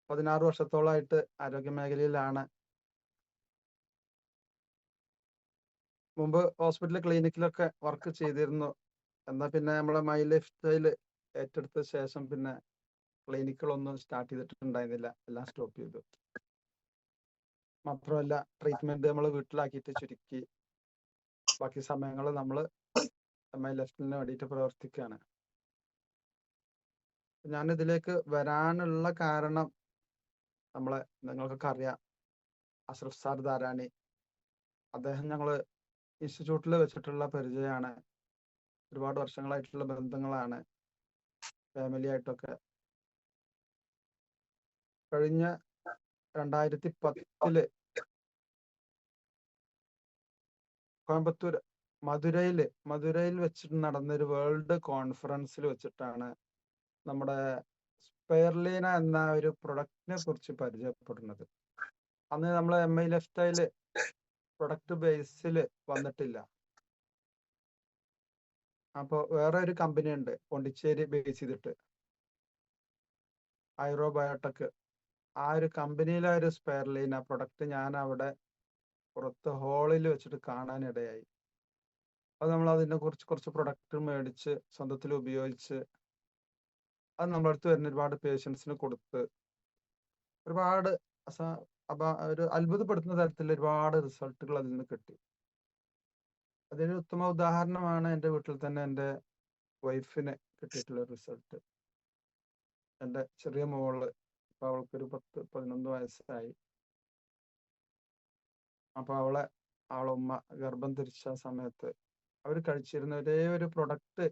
16 വർഷത്തോളമായിട്ട് ആരോഗ്യ മേഖലയിലാണ്. മുമ്പ് ഹോസ്പിറ്റൽ ക്ലിനിക്കിലൊക്കെ വർക്ക് ചെയ്തിരുന്നു. എന്നാൽ പിന്നെ നമ്മളെ മൈ ലൈഫ് സ്റ്റൈൽ ഏറ്റെടുത്ത ശേഷം പിന്നെ ക്ലിനിക്കുകളൊന്നും സ്റ്റാർട്ട് ചെയ്തിട്ടുണ്ടായിരുന്നില്ല, എല്ലാം സ്റ്റോപ്പ് ചെയ്തു. മാത്രമല്ല ട്രീറ്റ്മെന്റ് നമ്മൾ വീട്ടിലാക്കിയിട്ട് ചുരുക്കി. ബാക്കി സമയങ്ങൾ നമ്മൾ മൈ ലൈഫ് സ്റ്റൈലിന് വേണ്ടിയിട്ട് പ്രവർത്തിക്കുകയാണ്. ഞാനിതിലേക്ക് വരാനുള്ള കാരണം നിങ്ങൾക്കൊക്കെ അറിയാം, അഷ്റഫ് സാർ ധാരാണി. അദ്ദേഹം ഞങ്ങൾ ഇൻസ്റ്റിറ്റ്യൂട്ടിൽ വെച്ചിട്ടുള്ള പരിചയമാണ്. ഒരുപാട് വർഷങ്ങളായിട്ടുള്ള ബന്ധങ്ങളാണ്, ഫാമിലി ആയിട്ടൊക്കെ. കഴിഞ്ഞ 2010 കോയമ്പത്തൂർ മധുരയിൽ വെച്ചിട്ട് നടന്നൊരു വേൾഡ് കോൺഫറൻസിൽ വെച്ചിട്ടാണ് നമ്മുടെ സ്പെയർലീന എന്ന ഒരു പ്രൊഡക്റ്റിനെ കുറിച്ച് പരിചയപ്പെടുന്നത്. അന്ന് നമ്മൾ MI ലൈഫ് സ്റ്റൈൽ പ്രൊഡക്റ്റ് ബേസിൽ വന്നിട്ടില്ല. അപ്പോൾ വേറെ ഒരു കമ്പനി ഉണ്ട് പോണ്ടിച്ചേരി ബേസ് ചെയ്തിട്ട്, ഐറോ ബയോടെക്. ആ ഒരു കമ്പനിയിലെ ഒരു സ്പെയർലീന പ്രൊഡക്റ്റ് ഞാൻ അവിടെ പുറത്ത് ഹാളിൽ വെച്ചിട്ട് കാണാനിടയായി. അത് നമ്മൾ അതിനെ കുറിച്ച് കുറച്ച് പ്രൊഡക്റ്റ് മേടിച്ച് സ്വന്തത്തിൽ ഉപയോഗിച്ച് അത് നമ്മുടെ അടുത്ത് വരുന്ന ഒരുപാട് പേഷ്യൻസിന് കൊടുത്ത് ഒരുപാട് ഒരു അത്ഭുതപ്പെടുത്തുന്ന തരത്തിൽ ഒരുപാട് റിസൾട്ടുകൾ അതിൽ നിന്ന് കിട്ടി. അതിന് ഉത്തമ ഉദാഹരണമാണ് എൻ്റെ വീട്ടിൽ തന്നെ എൻ്റെ വൈഫിന് കിട്ടിയിട്ടുള്ള റിസൾട്ട്. എൻ്റെ ചെറിയ മോള്, ഇപ്പൊ അവൾക്കൊരു 10-11 വയസ്സായി. അപ്പൊ അവളെ ഉമ്മ ഗർഭം ധരിച്ച സമയത്ത് അവർ കഴിച്ചിരുന്ന ഒരേ ഒരു പ്രൊഡക്റ്റ്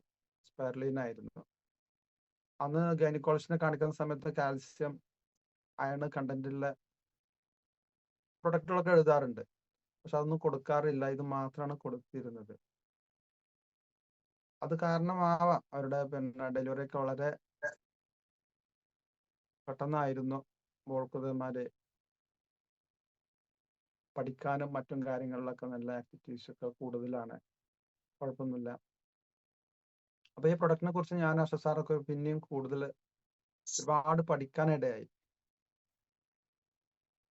സ്പെയർലീൻ ആയിരുന്നു. അന്ന് ഗൈനക്കോളജിസ്റ്റിനെ കാണിക്കുന്ന സമയത്ത് കാൽസ്യം, അയൺ കണ്ടന്റുള്ള പ്രൊഡക്റ്റുകളൊക്കെ എഴുതാറുണ്ട്, പക്ഷെ അതൊന്നും കൊടുക്കാറില്ല. ഇത് മാത്രമാണ് കൊടുത്തിരുന്നത്. അത് കാരണമാവാം അവരുടെ ഡെലിവറി ഒക്കെ വളരെ പെട്ടെന്നായിരുന്നു. മോൾക്കുതമാര് പഠിക്കാനും മറ്റും കാര്യങ്ങളിലൊക്കെ നല്ല ആക്ടിവിറ്റീസ് ഒക്കെ കൂടുതലാണ്, കുഴപ്പമൊന്നുമില്ല. അപ്പൊ ഈ പ്രൊഡക്റ്റിനെ കുറിച്ച് ഞാൻ അഷ്റഫ് സാറൊക്കെ പിന്നെയും കൂടുതൽ ഒരുപാട് പഠിക്കാനിടയായി.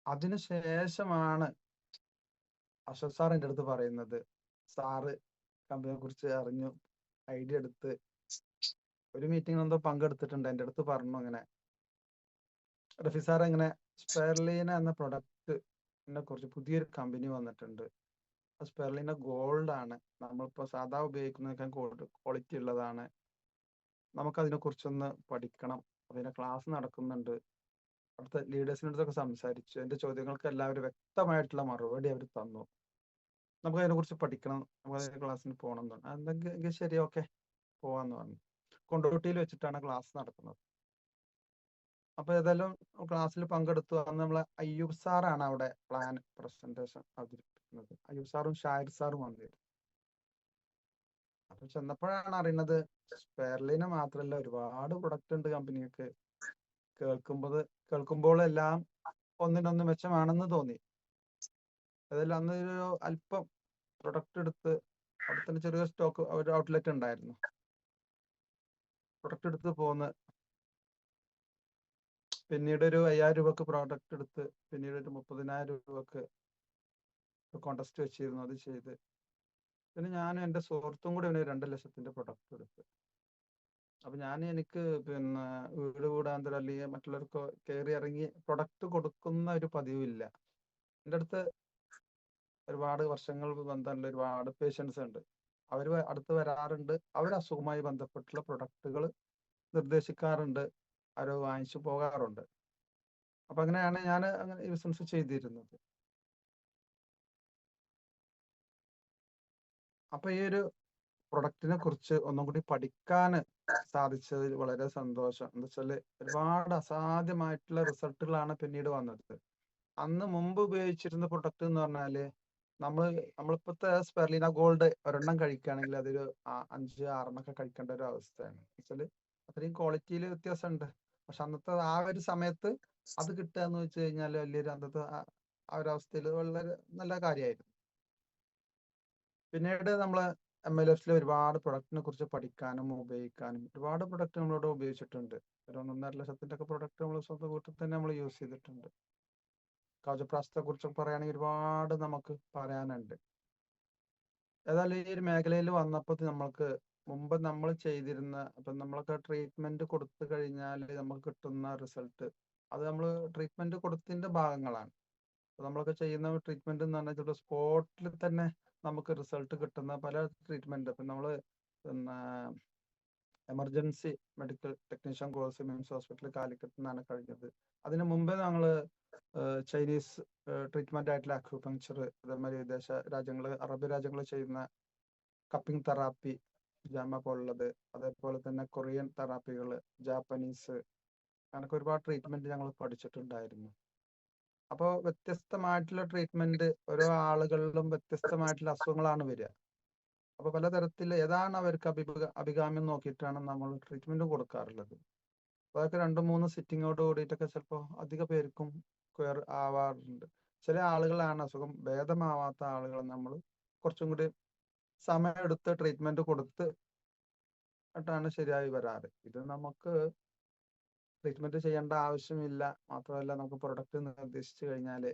അതിനുശേഷമാണ് അഷ്റഫ് സാർ എൻ്റെ അടുത്ത് പറയുന്നത്, സാറ് കമ്പനിയെ കുറിച്ച് അറിഞ്ഞു, ഐഡിയ എടുത്ത് ഒരു മീറ്റിംഗ് എന്തോ പങ്കെടുത്തിട്ടുണ്ട്. എൻ്റെ അടുത്ത് പറഞ്ഞു, ഇങ്ങനെ റഫി സാർ ഇങ്ങനെ സ്പെയർലീന എന്ന പ്രൊഡക്റ്റിനെ കുറിച്ച് പുതിയൊരു കമ്പനി വന്നിട്ടുണ്ട്. സ്പെയർലീന ഗോൾഡ് ആണ്, നമ്മളിപ്പോൾ സാധാ ഉപയോഗിക്കുന്നതിനേക്കാൾ ക്വാളിറ്റി ഉള്ളതാണ്. നമുക്കതിനെ കുറിച്ചൊന്ന് പഠിക്കണം. അതിന്റെ ക്ലാസ് നടക്കുന്നുണ്ട്. അവിടുത്തെ ലീഡേഴ്സിൻ്റെ അടുത്തൊക്കെ സംസാരിച്ചു. എൻ്റെ ചോദ്യങ്ങൾക്ക് എല്ലാവരും വ്യക്തമായിട്ടുള്ള മറുപടി അവർ തന്നു. നമുക്ക് അതിനെക്കുറിച്ച് പഠിക്കണം, നമുക്ക് അതിന്റെ ക്ലാസ്സിന് പോകണം എന്ന് പറഞ്ഞു. എന്തെങ്കിലും ശരി, ഓക്കെ പോവാന്ന് പറഞ്ഞു. കൊണ്ടോട്ടിയിൽ വെച്ചിട്ടാണ് ക്ലാസ് നടക്കുന്നത്. അപ്പൊ ഏതായാലും ക്ലാസ്സിൽ പങ്കെടുത്തു. അന്ന് നമ്മളെ അയ്യൂബ് സാറാണ് അവിടെ പ്ലാൻ പ്രസന്റേഷൻ അവതരിപ്പിക്കുന്നത്. അയ്യൂബ് സാറും ഷാഹിർ സാറും വന്നിരുന്നു. അപ്പൊ ചെന്നപ്പോഴാണ് അറിയുന്നത് സ്പെയർലീന മാത്രമല്ല, ഒരുപാട് പ്രൊഡക്റ്റ് ഉണ്ട് കമ്പനിക്ക്. കേൾക്കുമ്പോൾ എല്ലാം ഒന്നിനൊന്ന് മെച്ചമാണെന്ന് തോന്നി. അതെല്ലാം അന്ന് ഒരു അല്പം പ്രൊഡക്റ്റ് എടുത്ത്, അവിടെ തന്നെ ചെറിയ സ്റ്റോക്ക് ഒരു ഔട്ട്ലെറ്റ് ഉണ്ടായിരുന്നു. പ്രൊഡക്റ്റ് എടുത്ത് പോന്ന് പിന്നീട് ഒരു 5000 രൂപക്ക് പ്രോഡക്റ്റ് എടുത്ത് പിന്നീട് ഒരു 30,000 രൂപക്ക് കോൺടെസ്റ്റ് വെച്ചിരുന്നു, അത് ചെയ്ത്. പിന്നെ ഞാനും എൻ്റെ സുഹൃത്തും കൂടി 2 ലക്ഷത്തിന്റെ പ്രൊഡക്റ്റ് എടുത്ത്. അപ്പൊ എനിക്ക് പിന്നെ വീട് കൂടാന്തരം അല്ലെങ്കിൽ മറ്റുള്ളവർക്ക് കയറി ഇറങ്ങി പ്രൊഡക്റ്റ് കൊടുക്കുന്ന ഒരു പതിവില്ല. എൻ്റെ അടുത്ത് ഒരുപാട് വർഷങ്ങൾ ബന്ധമുള്ള ഒരുപാട് പേഷ്യൻസ് ഉണ്ട്. അവർ അടുത്ത് വരാറുണ്ട്. അവർ അസുഖവുമായി ബന്ധപ്പെട്ടുള്ള പ്രൊഡക്റ്റുകൾ നിർദ്ദേശിക്കാറുണ്ട്, അവർ വാങ്ങിച്ചു പോകാറുണ്ട്. അപ്പൊ അങ്ങനെയാണ് ഞാൻ അങ്ങനെ ഈ ബിസിനസ് ചെയ്തിരുന്നത്. അപ്പൊ ഈ ഒരു പ്രൊഡക്റ്റിനെ കുറിച്ച് ഒന്നും കൂടി പഠിക്കാൻ സാധിച്ചതിൽ വളരെ സന്തോഷം. എന്താ വെച്ചാല് ഒരുപാട് അസാധ്യമായിട്ടുള്ള റിസൾട്ടുകളാണ് പിന്നീട് വന്നത്. അന്ന് മുമ്പ് ഉപയോഗിച്ചിരുന്ന പ്രൊഡക്റ്റ് എന്ന് പറഞ്ഞാല് നമ്മളിപ്പോഴത്തെ സ്പെർലിന ഗോൾഡ് ഒരെണ്ണം കഴിക്കുകയാണെങ്കിൽ അതൊരു 5-6 കഴിക്കേണ്ട ഒരു അവസ്ഥയാണ്. വെച്ചാല് അത്രയും ക്വാളിറ്റിയിൽ വ്യത്യാസമുണ്ട്. പക്ഷെ അന്നത്തെ ആ ഒരു സമയത്ത് അത് കിട്ടുക എന്ന് വെച്ച് കഴിഞ്ഞാൽ വലിയൊരു അന്നത്തെ ആ ഒരു അവസ്ഥയിൽ വളരെ നല്ല കാര്യമായിരുന്നു. പിന്നീട് നമ്മള് MLS ഒരുപാട് പ്രൊഡക്റ്റിനെ കുറിച്ച് പഠിക്കാനും ഉപയോഗിക്കാനും ഒരുപാട് പ്രൊഡക്റ്റ് നമ്മളോട് ഉപയോഗിച്ചിട്ടുണ്ട്. ഒരു 1.5 ലക്ഷത്തിന്റെ ഒക്കെ പ്രൊഡക്റ്റ് നമ്മൾ സ്വന്തം വീട്ടിൽ തന്നെ നമ്മൾ യൂസ് ചെയ്തിട്ടുണ്ട്. കവചപ്രാശത്തെ കുറിച്ച് പറയുകയാണെങ്കിൽ ഒരുപാട് നമുക്ക് പറയാനുണ്ട്. ഏതായാലും ഈ ഒരു മേഖലയിൽ വന്നപ്പോൾ നമ്മൾക്ക് മുമ്പ് നമ്മൾ ചെയ്തിരുന്ന ഇപ്പം നമ്മളൊക്കെ ട്രീറ്റ്മെന്റ് കൊടുത്തു കഴിഞ്ഞാൽ നമുക്ക് കിട്ടുന്ന റിസൾട്ട് അത് നമ്മൾ ട്രീറ്റ്മെന്റ് കൊടുത്തതിന്റെ ഭാഗങ്ങളാണ്. നമ്മളൊക്കെ ചെയ്യുന്ന ട്രീറ്റ്മെന്റ് എന്ന് പറഞ്ഞാൽ ചിലപ്പോൾ സ്പോട്ടിൽ തന്നെ നമുക്ക് റിസൾട്ട് കിട്ടുന്ന പല ട്രീറ്റ്മെന്റ്. ഇപ്പം നമ്മൾ പിന്നെ emergency medical technician course MIMS hospital Calicut നിന്നാണ് കഴിഞ്ഞത്. അതിന് മുമ്പേ ഞങ്ങൾ ചൈനീസ് ട്രീറ്റ്മെന്റ് ആയിട്ടുള്ള അക്യൂപങ്ചർ, അതേമാതിരി വിദേശ രാജ്യങ്ങൾ, അറബ് രാജ്യങ്ങൾ ചെയ്യുന്ന കപ്പിംഗ് തെറാപ്പി, ജാമ പോലുള്ളത്, അതേപോലെ തന്നെ കൊറിയൻ തെറാപ്പികൾ, ജാപ്പനീസ്, അങ്ങനൊക്കെ ഒരുപാട് ട്രീറ്റ്മെന്റ് ഞങ്ങൾ പഠിച്ചിട്ടുണ്ടായിരുന്നു. അപ്പോൾ വ്യത്യസ്തമായിട്ടുള്ള ട്രീറ്റ്മെന്റ് ഓരോ ആളുകളിലും വ്യത്യസ്തമായിട്ടുള്ള അസുഖങ്ങളാണ് വരിക. അപ്പോൾ പലതരത്തിൽ ഏതാണ് അവർക്ക് അഭികാമ്യം നോക്കിയിട്ടാണ് നമ്മൾ ട്രീറ്റ്മെന്റ് കൊടുക്കാറുള്ളത്. അതൊക്കെ 2-3 സിറ്റിങ്ങോട് കൂടിയിട്ടൊക്കെ ചിലപ്പോൾ അധിക പേർക്കും ക്വയർ ആവാറുണ്ട്. ചില ആളുകളാണ് അസുഖം ഭേദമാവാത്ത ആളുകൾ നമ്മൾ കുറച്ചും കൂടി സമയമെടുത്ത് ട്രീറ്റ്മെന്റ് കൊടുത്ത് ാണ് ശരിയായി വരാറ്. ഇത് നമുക്ക് ട്രീറ്റ്മെന്റ് ചെയ്യേണ്ട ആവശ്യമില്ല. മാത്രമല്ല നമുക്ക് പ്രൊഡക്റ്റ് നിർദ്ദേശിച്ചു കഴിഞ്ഞാൽ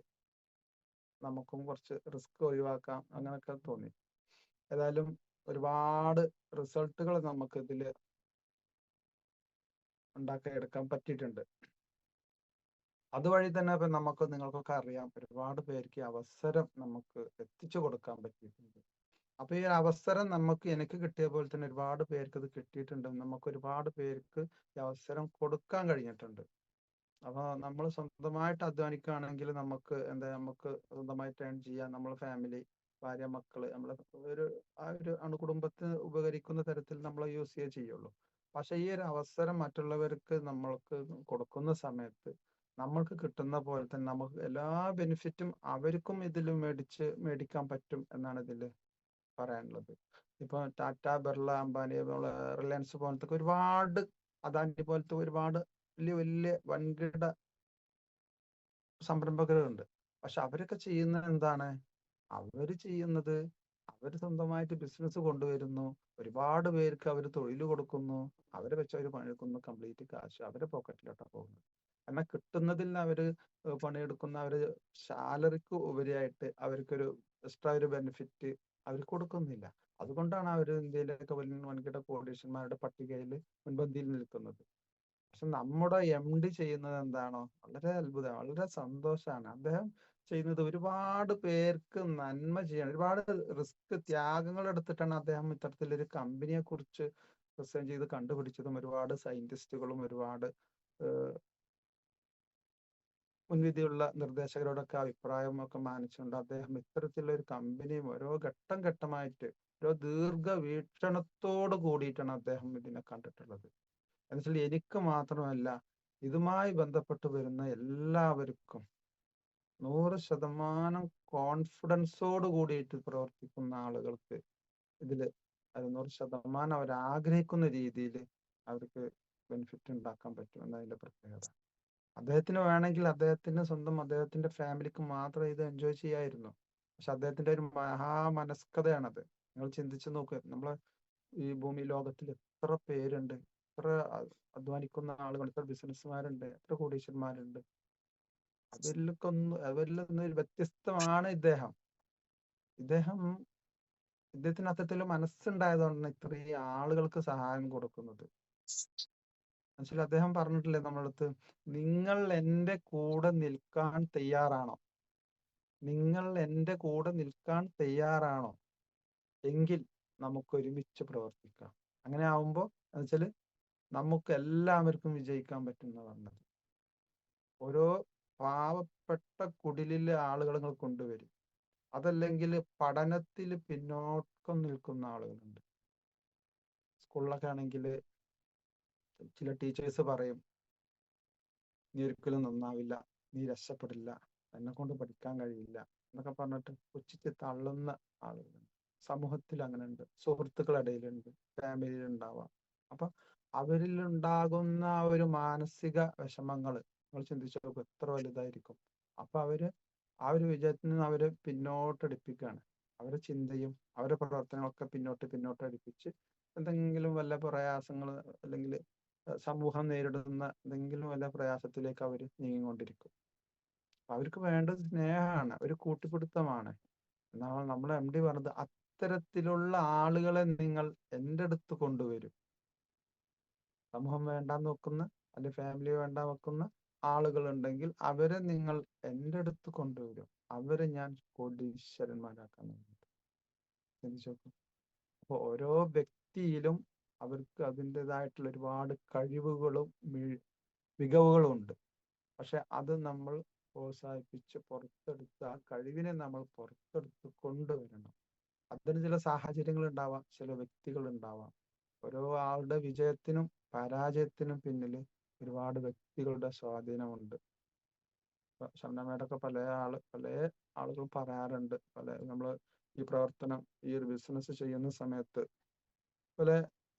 നമുക്കും കുറച്ച് റിസ്ക് ഒഴിവാക്കാം, അങ്ങനെയൊക്കെ തോന്നി. ഏതായാലും ഒരുപാട് റിസൾട്ടുകൾ നമുക്ക് ഇതിൽ ഉണ്ടാക്കിയെടുക്കാൻ പറ്റിയിട്ടുണ്ട്. അതുവഴി തന്നെ ഇപ്പം നമുക്ക് നിങ്ങൾക്കൊക്കെ അറിയാം ഒരുപാട് പേർക്ക് അവസരം നമുക്ക് എത്തിച്ചു കൊടുക്കാൻ പറ്റിയിട്ടുണ്ട്. അപ്പൊ ഈ അവസരം നമുക്ക് എനിക്ക് കിട്ടിയ പോലെ തന്നെ ഒരുപാട് പേർക്ക് ഇത് കിട്ടിയിട്ടുണ്ട്. നമുക്ക് ഒരുപാട് പേർക്ക് ഈ അവസരം കൊടുക്കാൻ കഴിഞ്ഞിട്ടുണ്ട്. അപ്പൊ നമ്മൾ സ്വന്തമായിട്ട് അധ്വാനിക്കുകയാണെങ്കിൽ നമുക്ക് നമുക്ക് സ്വന്തമായിട്ട് ഏൺ ചെയ്യാം. നമ്മളെ ഫാമിലി, ഭാര്യ, മക്കള്, നമ്മളെ ആ ഒരു അണുകുടുംബത്തിന് ഉപകരിക്കുന്ന തരത്തിൽ നമ്മൾ യൂസ് ചെയ്യുള്ളൂ. പക്ഷെ ഈ ഒരു അവസരം മറ്റുള്ളവർക്ക് നമ്മൾക്ക് കൊടുക്കുന്ന സമയത്ത് നമ്മൾക്ക് കിട്ടുന്ന പോലെ തന്നെ നമുക്ക് എല്ലാ ബെനിഫിറ്റും അവർക്കും ഇതിൽ മേടിക്കാൻ പറ്റും എന്നാണ് ഇതിൽ പറയാനുള്ളത്. ഇപ്പൊ ടാറ്റ, ബിർള, അംബാനി, റിലയൻസ് പോലത്തെ ഒരുപാട്, അദാനി പോലത്തെ ഒരുപാട് വലിയ വലിയ വൻകിട സംരംഭകരുണ്ട്. പക്ഷെ അവരൊക്കെ ചെയ്യുന്നത് എന്താണ്? അവര് ചെയ്യുന്നത് അവർ സ്വന്തമായിട്ട് ബിസിനസ് കൊണ്ടുവരുന്നു, ഒരുപാട് പേർക്ക് അവർ തൊഴിൽ കൊടുക്കുന്നു, അവരെ വെച്ച് അവർ പണിയെടുക്കുന്നു, കംപ്ലീറ്റ് കാശ് അവരെ പോക്കറ്റിലോട്ടാണ് പോകുന്നത്. എന്നാൽ കിട്ടുന്നതിൽ അവര് പണിയെടുക്കുന്ന അവര് സാലറിക്ക് ഉപരിയായിട്ട് അവർക്കൊരു എക്സ്ട്രാ ഒരു ബെനിഫിറ്റ് അവർ കൊടുക്കുന്നില്ല. അതുകൊണ്ടാണ് അവർ ഇന്ത്യയിലൊക്കെ വൻകിട കോടീശ്വരന്മാരുടെ പട്ടികയിൽ മുൻപന്തിയിൽ നിൽക്കുന്നത്. പക്ഷെ നമ്മുടെ MD ചെയ്യുന്നത് എന്താണോ വളരെ അത്ഭുതം, വളരെ സന്തോഷമാണ്. അദ്ദേഹം ചെയ്യുന്നത് ഒരുപാട് പേർക്ക് നന്മ ചെയ്യണം. ഒരുപാട് റിസ്ക്, ത്യാഗങ്ങൾ എടുത്തിട്ടാണ് അദ്ദേഹം ഇത്തരത്തിലൊരു കമ്പനിയെ കുറിച്ച് റിസൈൻ ചെയ്ത് കണ്ടുപിടിച്ചതും. ഒരുപാട് സയന്റിസ്റ്റുകളും ഒരുപാട് മുൻവിധിയുള്ള നിർദ്ദേശകരോടൊക്കെ അഭിപ്രായമൊക്കെ മാനിച്ചുകൊണ്ട് അദ്ദേഹം ഇത്തരത്തിലുള്ള ഒരു കമ്പനിയും ഓരോ ഘട്ടം ഘട്ടമായിട്ട് ഓരോ ദീർഘവീക്ഷണത്തോട് കൂടിയിട്ടാണ് അദ്ദേഹം ഇതിനെ കണ്ടിട്ടുള്ളത്. എന്നുവെച്ചാൽ എനിക്ക് മാത്രമല്ല, ഇതുമായി ബന്ധപ്പെട്ട് വരുന്ന എല്ലാവർക്കും 100% കോൺഫിഡൻസോട് കൂടിയിട്ട് പ്രവർത്തിക്കുന്ന ആളുകൾക്ക് ഇതിൽ 100% അവർ ആഗ്രഹിക്കുന്ന രീതിയിൽ അവർക്ക് ബെനിഫിറ്റ് ഉണ്ടാക്കാൻ പറ്റും എന്നതിന്റെ പ്രത്യേകത. അദ്ദേഹത്തിന് വേണമെങ്കിൽ അദ്ദേഹത്തിന്റെ ഫാമിലിക്ക് മാത്രം ഇത് എൻജോയ് ചെയ്യായിരുന്നു. പക്ഷെ അദ്ദേഹത്തിന്റെ ഒരു മഹാമനസ്കതയാണത്. നിങ്ങൾ ചിന്തിച്ചു നോക്കുക, നമ്മളെ ഈ ഭൂമി ലോകത്തിൽ എത്ര പേരുണ്ട്, എത്ര അധ്വാനിക്കുന്ന ആളുകൾ, എത്ര ബിസിനസ്സുമാരുണ്ട്, എത്ര കോടീശ്വരന്മാരുണ്ട്. അവരിൽ നിന്ന് വ്യത്യസ്തമാണ് ഇദ്ദേഹത്തിന് അത്തരത്തിൽ മനസ്സുണ്ടായതുകൊണ്ടാണ് ഇത്രയും ആളുകൾക്ക് സഹായം കൊടുക്കുന്നത്. എന്നുവെച്ചാൽ അദ്ദേഹം പറഞ്ഞിട്ടില്ലേ നമ്മളടുത്ത്, നിങ്ങൾ എൻ്റെ കൂടെ നിൽക്കാൻ തയ്യാറാണോ? നിങ്ങൾ എൻ്റെ കൂടെ നിൽക്കാൻ തയ്യാറാണോ എങ്കിൽ നമുക്ക് ഒരുമിച്ച് പ്രവർത്തിക്കാം. അങ്ങനെ ആവുമ്പോൾ എന്നുവെച്ചാൽ നമുക്ക് എല്ലാവർക്കും വിജയിക്കാൻ പറ്റുന്ന പറഞ്ഞത്. ഓരോ പാവപ്പെട്ട കുടിലിലെ ആളുകൾ കൊണ്ടുവരും. അതല്ലെങ്കിൽ പഠനത്തിൽ പിന്നോക്കം നിൽക്കുന്ന ആളുകളുണ്ട്. സ്കൂളിലൊക്കെ ആണെങ്കിൽ ചില ടീച്ചേഴ്സ് പറയും, നീ ഒരിക്കലും നന്നാവില്ല, നീ രക്ഷപ്പെടില്ല, എന്നെ കൊണ്ട് പഠിക്കാൻ കഴിയില്ല എന്നൊക്കെ പറഞ്ഞിട്ട് പുച്ഛിച്ച് തള്ളുന്ന ആളുകളുണ്ട്. സമൂഹത്തിൽ അങ്ങനെ ഉണ്ട്, സുഹൃത്തുക്കളിടയിലുണ്ട്, ഫാമിലിയിൽ ഉണ്ടാവാം. അപ്പൊ അവരിൽ ഉണ്ടാകുന്ന ഒരു മാനസിക വിഷമങ്ങൾ നിങ്ങൾ ചിന്തിച്ചു നോക്കും, എത്ര വലുതായിരിക്കും. അപ്പൊ ആ ഒരു വിജയത്തിൽ നിന്ന് അവര് പിന്നോട്ടടിപ്പിക്കുകയാണ്. അവരുടെ ചിന്തയും അവരുടെ പ്രവർത്തനങ്ങളൊക്കെ പിന്നോട്ട് അടുപ്പിച്ച് എന്തെങ്കിലും വല്ല പ്രയാസങ്ങൾ അല്ലെങ്കിൽ സമൂഹം നേരിടുന്ന എന്തെങ്കിലും വല്ല പ്രയാസത്തിലേക്ക് അവർ നീങ്ങിക്കൊണ്ടിരിക്കും. അവർക്ക് വേണ്ടത് സ്നേഹമാണ്, ഒരു കൂട്ടിപ്പിടുത്തമാണ്. എന്നാൽ നമ്മളെ MD പറഞ്ഞത്, അത്തരത്തിലുള്ള ആളുകളെ നിങ്ങൾ എൻ്റെ അടുത്ത് കൊണ്ടുവരും. സമൂഹം വേണ്ടാന്ന് വെക്കുന്ന, അല്ലെങ്കിൽ ഫാമിലി വേണ്ട വെക്കുന്ന ആളുകളുണ്ടെങ്കിൽ അവരെ നിങ്ങൾ എൻ്റെ അടുത്ത് കൊണ്ടുവരും. അവരെ ഞാൻ കോടീശ്വരന്മാരാക്കാൻ വേണ്ടിയിട്ട്. ചിന്തിച്ചു നോക്കും. അപ്പോൾ ഓരോ വ്യക്തിയിലും അവർക്ക് അതിൻ്റെതായിട്ടുള്ള ഒരുപാട് കഴിവുകളും മികവുകളും ഉണ്ട്. പക്ഷെ അത് നമ്മൾ പ്രോത്സാഹിപ്പിച്ച് പുറത്തെടുത്ത് ആ കഴിവിനെ നമ്മൾ പുറത്തെടുത്ത് കൊണ്ടുവരണം. അതിന് ചില സാഹചര്യങ്ങൾ ഉണ്ടാവാം, ചില വ്യക്തികൾ ഉണ്ടാവാം. ഓരോ ആളുടെ വിജയത്തിനും പരാജയത്തിനും പിന്നിൽ ഒരുപാട് വ്യക്തികളുടെ സ്വാധീനമുണ്ട്. ഷംനാമേടൊക്കെ പല ആളുകൾ പറയാറുണ്ട്, നമ്മൾ ഈ പ്രവർത്തനം, ഈ ഒരു ബിസിനസ് ചെയ്യുന്ന സമയത്ത് പല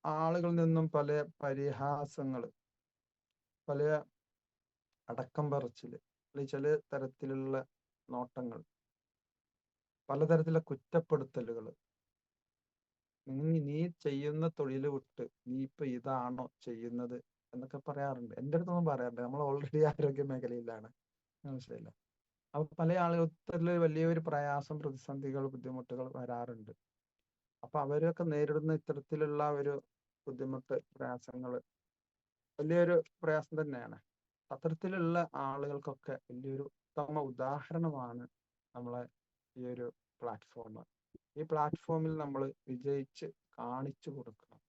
ആളുകളിൽ നിന്നും പല പരിഹാസങ്ങൾ, പല അടക്കം പറച്ചില്, അല്ലെങ്കിൽ ചില തരത്തിലുള്ള നോട്ടങ്ങൾ, പലതരത്തിലുള്ള കുറ്റപ്പെടുത്തലുകൾ. നീ ചെയ്യുന്ന തൊഴിൽ വിട്ട് നീ ഇപ്പൊ ഇതാണോ ചെയ്യുന്നത് എന്നൊക്കെ പറയാറുണ്ട്. എൻ്റെ അടുത്തൊന്നും പറയാറുണ്ട്. നമ്മൾ ഓൾറെഡി ആരോഗ്യ മേഖലയിലാണ്, മനസ്സിലായില്ല. അപ്പൊ പല ആളുകൾ വലിയൊരു പ്രയാസം, പ്രതിസന്ധികൾ, ബുദ്ധിമുട്ടുകൾ വരാറുണ്ട്. അപ്പൊ അവരൊക്കെ നേരിടുന്ന ഇത്തരത്തിലുള്ള ഒരു ബുദ്ധിമുട്ട്, പ്രയാസങ്ങൾ വലിയൊരു പ്രയാസം തന്നെയാണ്. അത്തരത്തിലുള്ള ആളുകൾക്കൊക്കെ വലിയൊരു ഉത്തമ ഉദാഹരണമാണ് നമ്മളെ ഈ ഒരു പ്ലാറ്റ്ഫോം. ഈ പ്ലാറ്റ്ഫോമിൽ നമ്മൾ വിജയിച്ച് കാണിച്ചു കൊടുക്കണം.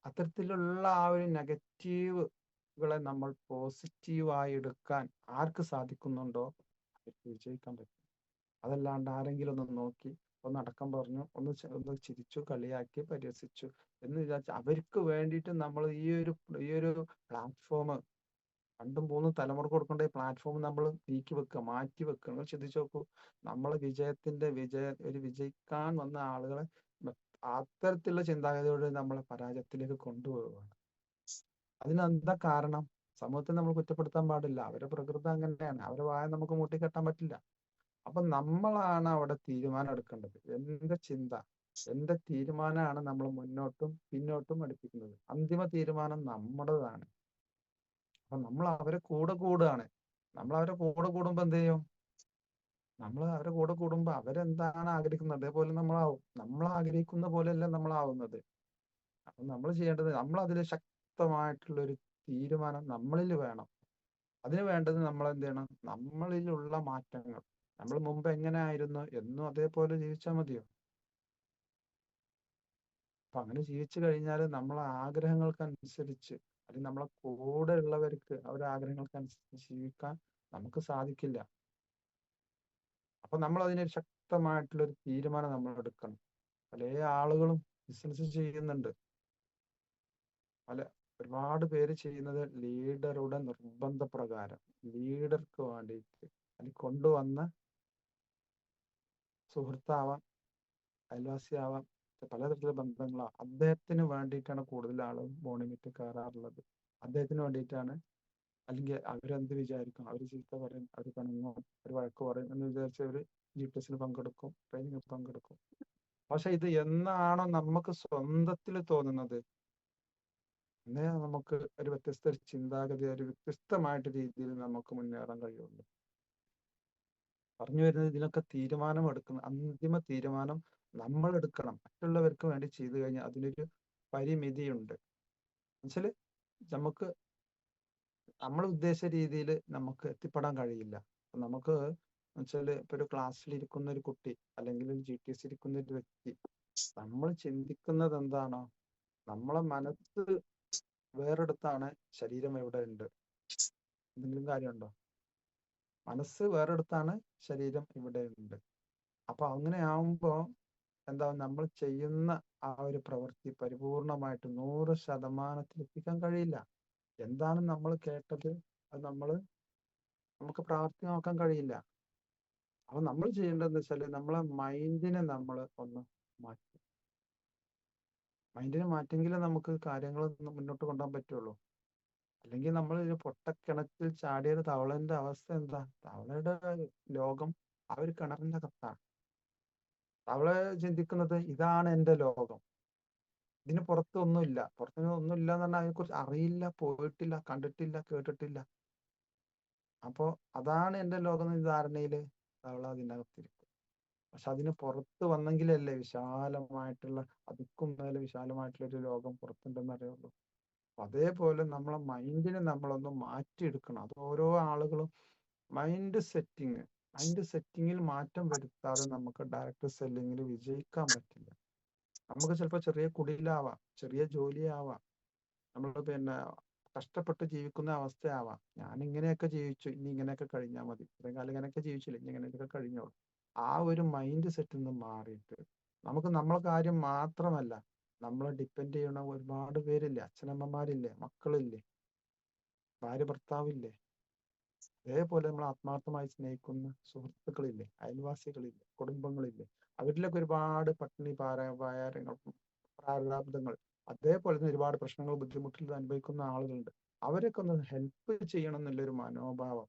അത്തരത്തിലുള്ള ആ ഒരു നെഗറ്റീവുകളെ നമ്മൾ പോസിറ്റീവായി എടുക്കാൻ ആർക്ക് സാധിക്കുന്നുണ്ടോ അവർക്ക് വിജയിക്കാൻ പറ്റും. അതല്ലാണ്ട് ആരെങ്കിലും ഒന്ന് നോക്കി ഒന്ന് അടക്കം പറഞ്ഞു, ഒന്ന് ചിരിച്ചു, കളിയാക്കി, പരിഹസിച്ചു എന്ന് വിചാരിച്ച് അവർക്ക് വേണ്ടിയിട്ട് നമ്മൾ ഈ ഒരു പ്ലാറ്റ്ഫോം 2-3 തലമുറ കൊടുക്കേണ്ട ഈ പ്ലാറ്റ്ഫോം നമ്മൾ നീക്കി വെക്കുക, മാറ്റി വെക്കുക. നിങ്ങൾ ചിന്തിച്ചു നോക്കൂ, നമ്മളെ വിജയിക്കാൻ വന്ന ആളുകളെ അത്തരത്തിലുള്ള ചിന്താഗതിയോടെ നമ്മളെ പരാജയത്തിലേക്ക് കൊണ്ടുപോവുകയാണ്. അതിനെന്താ കാരണം? സമൂഹത്തെ നമ്മൾ കുറ്റപ്പെടുത്താൻ പാടില്ല. അവരുടെ പ്രകൃതം അങ്ങനെയാണ്. അവരെ വായ നമുക്ക് മൂട്ടിക്കെട്ടാൻ പറ്റില്ല. അപ്പൊ നമ്മളാണ് അവിടെ തീരുമാനം എടുക്കേണ്ടത്. എന്റെ ചിന്ത, എന്റെ തീരുമാനമാണ് നമ്മൾ മുന്നോട്ടും പിന്നോട്ടും അടുപ്പിക്കുന്നത്. അന്തിമ തീരുമാനം നമ്മുടേതാണ്. അപ്പൊ നമ്മൾ അവരെ കൂടെ കൂടുകയാണ്. നമ്മൾ അവരെ കൂടെ കൂടുമ്പോ എന്ത് ചെയ്യും? നമ്മൾ അവരെ കൂടെ കൂടുമ്പോ അവരെന്താണ് ആഗ്രഹിക്കുന്നത് അതേപോലെ നമ്മളാവും. നമ്മൾ ആഗ്രഹിക്കുന്ന പോലെയല്ല നമ്മളാവുന്നത്. അപ്പൊ നമ്മൾ ചെയ്യേണ്ടത്, നമ്മൾ അതിൽ ശക്തമായിട്ടുള്ള ഒരു തീരുമാനം നമ്മളിൽ വേണം. അതിന് വേണ്ടത് നമ്മൾ എന്ത് ചെയ്യണം? നമ്മളിലുള്ള മാറ്റങ്ങൾ. നമ്മൾ മുമ്പ് എങ്ങനെ ആയിരുന്നു എന്നും അതേപോലെ ജീവിച്ചാൽ മതിയോ? അപ്പൊ അങ്ങനെ ജീവിച്ചു കഴിഞ്ഞാൽ നമ്മളെ ആഗ്രഹങ്ങൾക്കനുസരിച്ച്, അല്ലെങ്കിൽ നമ്മളെ കൂടെ ഉള്ളവർക്ക് അവരുടെ ആഗ്രഹങ്ങൾക്കനുസരിച്ച് ജീവിക്കാൻ നമുക്ക് സാധിക്കില്ല. അപ്പൊ നമ്മൾ അതിനൊരു ശക്തമായിട്ടുള്ള ഒരു തീരുമാനം നമ്മൾ എടുക്കണം. പല ആളുകളും ബിസിനസ് ചെയ്യുന്നുണ്ട്. ഒരുപാട് പേര് ചെയ്യുന്നത് ലീഡറുടെ നിർബന്ധപ്രകാരം, ലീഡർക്ക് വേണ്ടിയിട്ട്, അല്ലെങ്കിൽ കൊണ്ടുവന്ന സുഹൃത്താവാം, അയൽവാസിയാവാം, പലതരത്തിലുള്ള ബന്ധങ്ങളാവാം, അദ്ദേഹത്തിന് വേണ്ടിയിട്ടാണ് കൂടുതൽ ആളും മോർണിംഗ് കയറാറുള്ളത്. അദ്ദേഹത്തിന് വേണ്ടിയിട്ടാണ്. അല്ലെങ്കിൽ അവരെന്ത് വിചാരിക്കും, അവർ ചീത്ത പറയും, അവർ പിണങ്ങും, അവർ വഴക്ക് പറയും എന്ന് വിചാരിച്ച് അവർ GPSന് പങ്കെടുക്കും, ട്രെയിനിങ്ങിൽ പങ്കെടുക്കും. പക്ഷെ ഇത് എന്നാണോ നമുക്ക് സ്വന്തത്തിൽ തോന്നുന്നത്, അന്നേ നമുക്ക് ഒരു വ്യത്യസ്ത ചിന്താഗതി, ഒരു വ്യത്യസ്തമായിട്ട് രീതിയിൽ നമുക്ക് മുന്നേറാൻ കഴിയുള്ളൂ. പറഞ്ഞു വരുന്നത്, ഇതിനൊക്കെ തീരുമാനം എടുക്കുന്ന അന്തിമ തീരുമാനം നമ്മൾ എടുക്കണം. മറ്റുള്ളവർക്ക് വേണ്ടി ചെയ്തു കഴിഞ്ഞാൽ അതിനൊരു പരിമിതിയുണ്ട്. എന്നുവെച്ചാല് നമുക്ക് നമ്മൾ ഉദ്ദേശിച്ച രീതിയിൽ നമുക്ക് എത്തിപ്പെടാൻ കഴിയില്ല. നമുക്ക് വെച്ചാല് ഇപ്പൊ ഒരു ക്ലാസ്സിൽ ഇരിക്കുന്ന ഒരു കുട്ടി, അല്ലെങ്കിൽ ഒരു GTS ഇരിക്കുന്ന ഒരു വ്യക്തി, നമ്മൾ ചിന്തിക്കുന്നത് എന്താണോ, നമ്മളെ മനസ്സ് വേറെടുത്താണ്, ശരീരം എവിടെ ഉണ്ട്. എന്തെങ്കിലും കാര്യമുണ്ടോ? മനസ്സ് വേറെടുത്താണ്, ശരീരം ഇവിടെ ഉണ്ട്. അപ്പൊ അങ്ങനെ ആവുമ്പോ എന്താ, നമ്മൾ ചെയ്യുന്ന ആ ഒരു പ്രവൃത്തി പരിപൂർണമായിട്ട് 100% എത്തിക്കാൻ കഴിയില്ല. എന്താണ് നമ്മൾ കേട്ടത് അത് നമുക്ക് പ്രാവർത്തികമാക്കാൻ കഴിയില്ല. അപ്പൊ നമ്മൾ ചെയ്യേണ്ടതെന്ന് വെച്ചാല് നമ്മളെ മൈൻഡിനെ നമ്മൾ ഒന്ന് മാറ്റി, മൈൻഡിനെ മാറ്റിയെങ്കിലേ നമുക്ക് കാര്യങ്ങൾ മുന്നോട്ട് കൊണ്ടുപോകാൻ പറ്റുള്ളൂ. അല്ലെങ്കിൽ നമ്മൾ ഒരു പൊട്ടക്കിണറ്റിൽ ചാടിയ തവളന്റെ അവസ്ഥ എന്താ? തവളയുടെ ലോകം ആ ഒരു കിണറിന്റെ കത്താണ്. തവള ചിന്തിക്കുന്നത് ഇതാണ് എൻ്റെ ലോകം, ഇതിന് പുറത്തൊന്നുമില്ല. പുറത്തൊന്നുമില്ല എന്ന് പറഞ്ഞാൽ അതിനെക്കുറിച്ച് അറിയില്ല, പോയിട്ടില്ല, കണ്ടിട്ടില്ല, കേട്ടിട്ടില്ല. അപ്പോ അതാണ് എൻ്റെ ലോകം എന്ന ധാരണയില് അവൾ അതിനകത്തിരിക്കും. പക്ഷെ അതിന് പുറത്ത് വന്നെങ്കിലല്ലേ വിശാലമായിട്ടുള്ള, അതിക്കും മേലെ വിശാലമായിട്ടുള്ള ഒരു ലോകം പുറത്തുണ്ടെന്ന് അറിയുള്ളൂ. അതേപോലെ നമ്മളെ മൈൻഡിനെ നമ്മളൊന്ന് മാറ്റിയെടുക്കണം. അത് ഓരോ ആളുകളും മൈൻഡ് സെറ്റിങ്ങിൽ മാറ്റം വരുത്താതെ നമുക്ക് ഡയറക്റ്റ് സെല്ലിങ്ങിൽ വിജയിക്കാൻ പറ്റില്ല. നമുക്ക് ചിലപ്പോൾ ചെറിയ കുടിലാവാം, ചെറിയ ജോലിയാവാം, നമ്മൾ കഷ്ടപ്പെട്ട് ജീവിക്കുന്ന അവസ്ഥയാവാം. ഞാൻ ഇങ്ങനെയൊക്കെ ജീവിച്ചു, ഇനി ഇങ്ങനെയൊക്കെ കഴിഞ്ഞാൽ മതി, ഇത്രയും കാലം ഇങ്ങനെയൊക്കെ ജീവിച്ചില്ല, ഇനി ഇങ്ങനെയൊക്കെ കഴിഞ്ഞോളൂ. ആ ഒരു മൈൻഡ് സെറ്റിൽ നിന്ന് മാറിയിട്ട് നമുക്ക് നമ്മളെ കാര്യം മാത്രമല്ല, നമ്മളെ ഡിപ്പെൻഡ് ചെയ്യണ ഒരുപാട് പേരില്ലേ, അച്ഛനമ്മമാരില്ലേ, മക്കളില്ലേ, ഭാര്യ ഭർത്താവില്ലേ, അതേപോലെ നമ്മൾ ആത്മാർത്ഥമായി സ്നേഹിക്കുന്ന സുഹൃത്തുക്കളില്ലേ, അയൽവാസികളില്ലേ, കുടുംബങ്ങളില്ലേ, അവരിലൊക്കെ ഒരുപാട് പട്ടിണി പാരങ്ങൾ, പ്രാരാബ്ദങ്ങൾ, അതേപോലെ തന്നെ ഒരുപാട് പ്രശ്നങ്ങൾ, ബുദ്ധിമുട്ടുകൾ അനുഭവിക്കുന്ന ആളുകളുണ്ട്. അവരൊക്കെ ഒന്ന് ഹെൽപ്പ് ചെയ്യണം എന്നുള്ളൊരു മനോഭാവം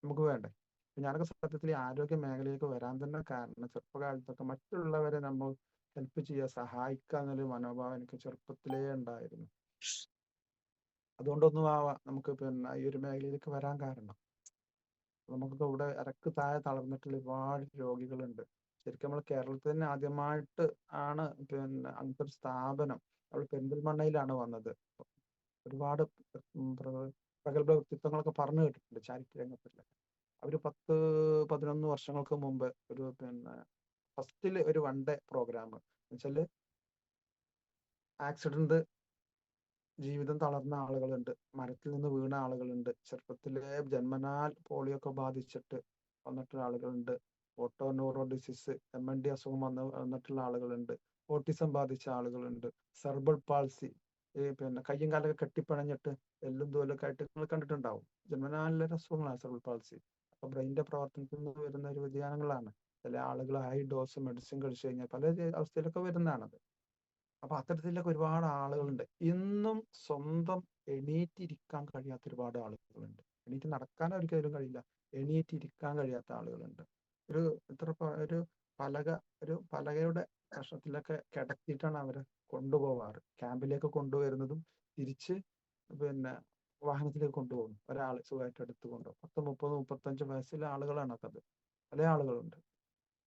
നമുക്ക് വേണ്ടേ. ഞാനൊക്കെ സത്യത്തിൽ ആരോഗ്യ മേഖലയിലേക്ക് വരാൻ തന്നെ കാരണം ചെറുപ്പകാലത്തൊക്കെ മറ്റുള്ളവരെ നമ്മൾ ഹെൽപ്പ് ചെയ്യുക, സഹായിക്കുക എന്നൊരു മനോഭാവം എനിക്ക് ചെറുപ്പത്തിലേ ഉണ്ടായിരുന്നു. അതുകൊണ്ടൊന്നും ആവാം നമുക്ക് ഈ ഒരു മേഖലയിലേക്ക് വരാൻ കാരണം. നമുക്കൊക്കെ ഇവിടെ ഇറക്ക് താഴെ തളർന്നിട്ടുള്ള ഒരുപാട് രോഗികളുണ്ട്. ശരിക്കും നമ്മൾ കേരളത്തിൽ തന്നെ ആദ്യമായിട്ട് ആണ് അങ്ങനത്തെ ഒരു സ്ഥാപനം നമ്മൾ പെരിന്തൽമണ്ണയിലാണ് വന്നത്. ഒരുപാട് പ്രഗത്ഭ വ്യക്തിത്വങ്ങളൊക്കെ പറഞ്ഞു കേട്ടിട്ടുണ്ട് ചാരിറ്റി രംഗത്തില്. അവര് 10-11 വർഷങ്ങൾക്ക് മുമ്പ് ഒരു ഫസ്റ്റില് ഒരു 1 ഡേ പ്രോഗ്രാം എന്നുവെച്ചാല് ആക്സിഡന്റ്, ജീവിതം തളർന്ന ആളുകളുണ്ട്, മരത്തിൽ നിന്ന് വീണ ആളുകളുണ്ട്, ചെറുപ്പത്തിലെ ജന്മനാൽ പോളിയൊക്കെ ബാധിച്ചിട്ട് വന്നിട്ടുള്ള ആളുകളുണ്ട്, ഓട്ടോന്യൂറോ ഡിസീസ് MND അസുഖം വന്നിട്ടുള്ള ആളുകളുണ്ട്, ഓട്ടിസം ബാധിച്ച ആളുകളുണ്ട്, സെർബൽ പാൾസി, കയ്യും കാലൊക്കെ കെട്ടിപ്പിണഞ്ഞിട്ട് എല്ലും തോലൊക്കെ ആയിട്ട് നിങ്ങൾ കണ്ടിട്ടുണ്ടാവും. ജന്മനാലുള്ള അസുഖങ്ങളാണ് സെർബൽ പാൾസി. അപ്പൊ ബ്രെയിനിന്റെ പ്രവർത്തനത്തിൽ നിന്ന് വരുന്ന ഒരു വ്യതിയാനങ്ങളാണ്. ചില ആളുകൾ ഹൈ ഡോസ് മെഡിസിൻ കഴിച്ചു കഴിഞ്ഞാൽ പല അവസ്ഥയിലൊക്കെ വരുന്നതാണത്. അപ്പൊ അത്തരത്തിലൊക്കെ ഒരുപാട് ആളുകളുണ്ട്. ഇന്നും സ്വന്തം എണീറ്റിരിക്കാൻ കഴിയാത്ത ഒരുപാട് ആളുകളുണ്ട്. എണീറ്റ് നടക്കാൻ ഒരിക്കലും കഴിയില്ല, എണീറ്റിരിക്കാൻ കഴിയാത്ത ആളുകളുണ്ട്. ഒരു ഒരു പലകയുടെ കഷ്ണത്തിലൊക്കെ കിടത്തിയിട്ടാണ് അവരെ കൊണ്ടുപോവാറ്. ക്യാമ്പിലേക്ക് കൊണ്ടുവരുന്നതും തിരിച്ച് വാഹനത്തിലേക്ക് കൊണ്ടുപോകും. ഒരാൾ സുഖമായിട്ട് എടുത്തു കൊണ്ടുപോകും. 10-30-35 വയസ്സിലെ ആളുകളാണ് അത്. പല ആളുകളുണ്ട്.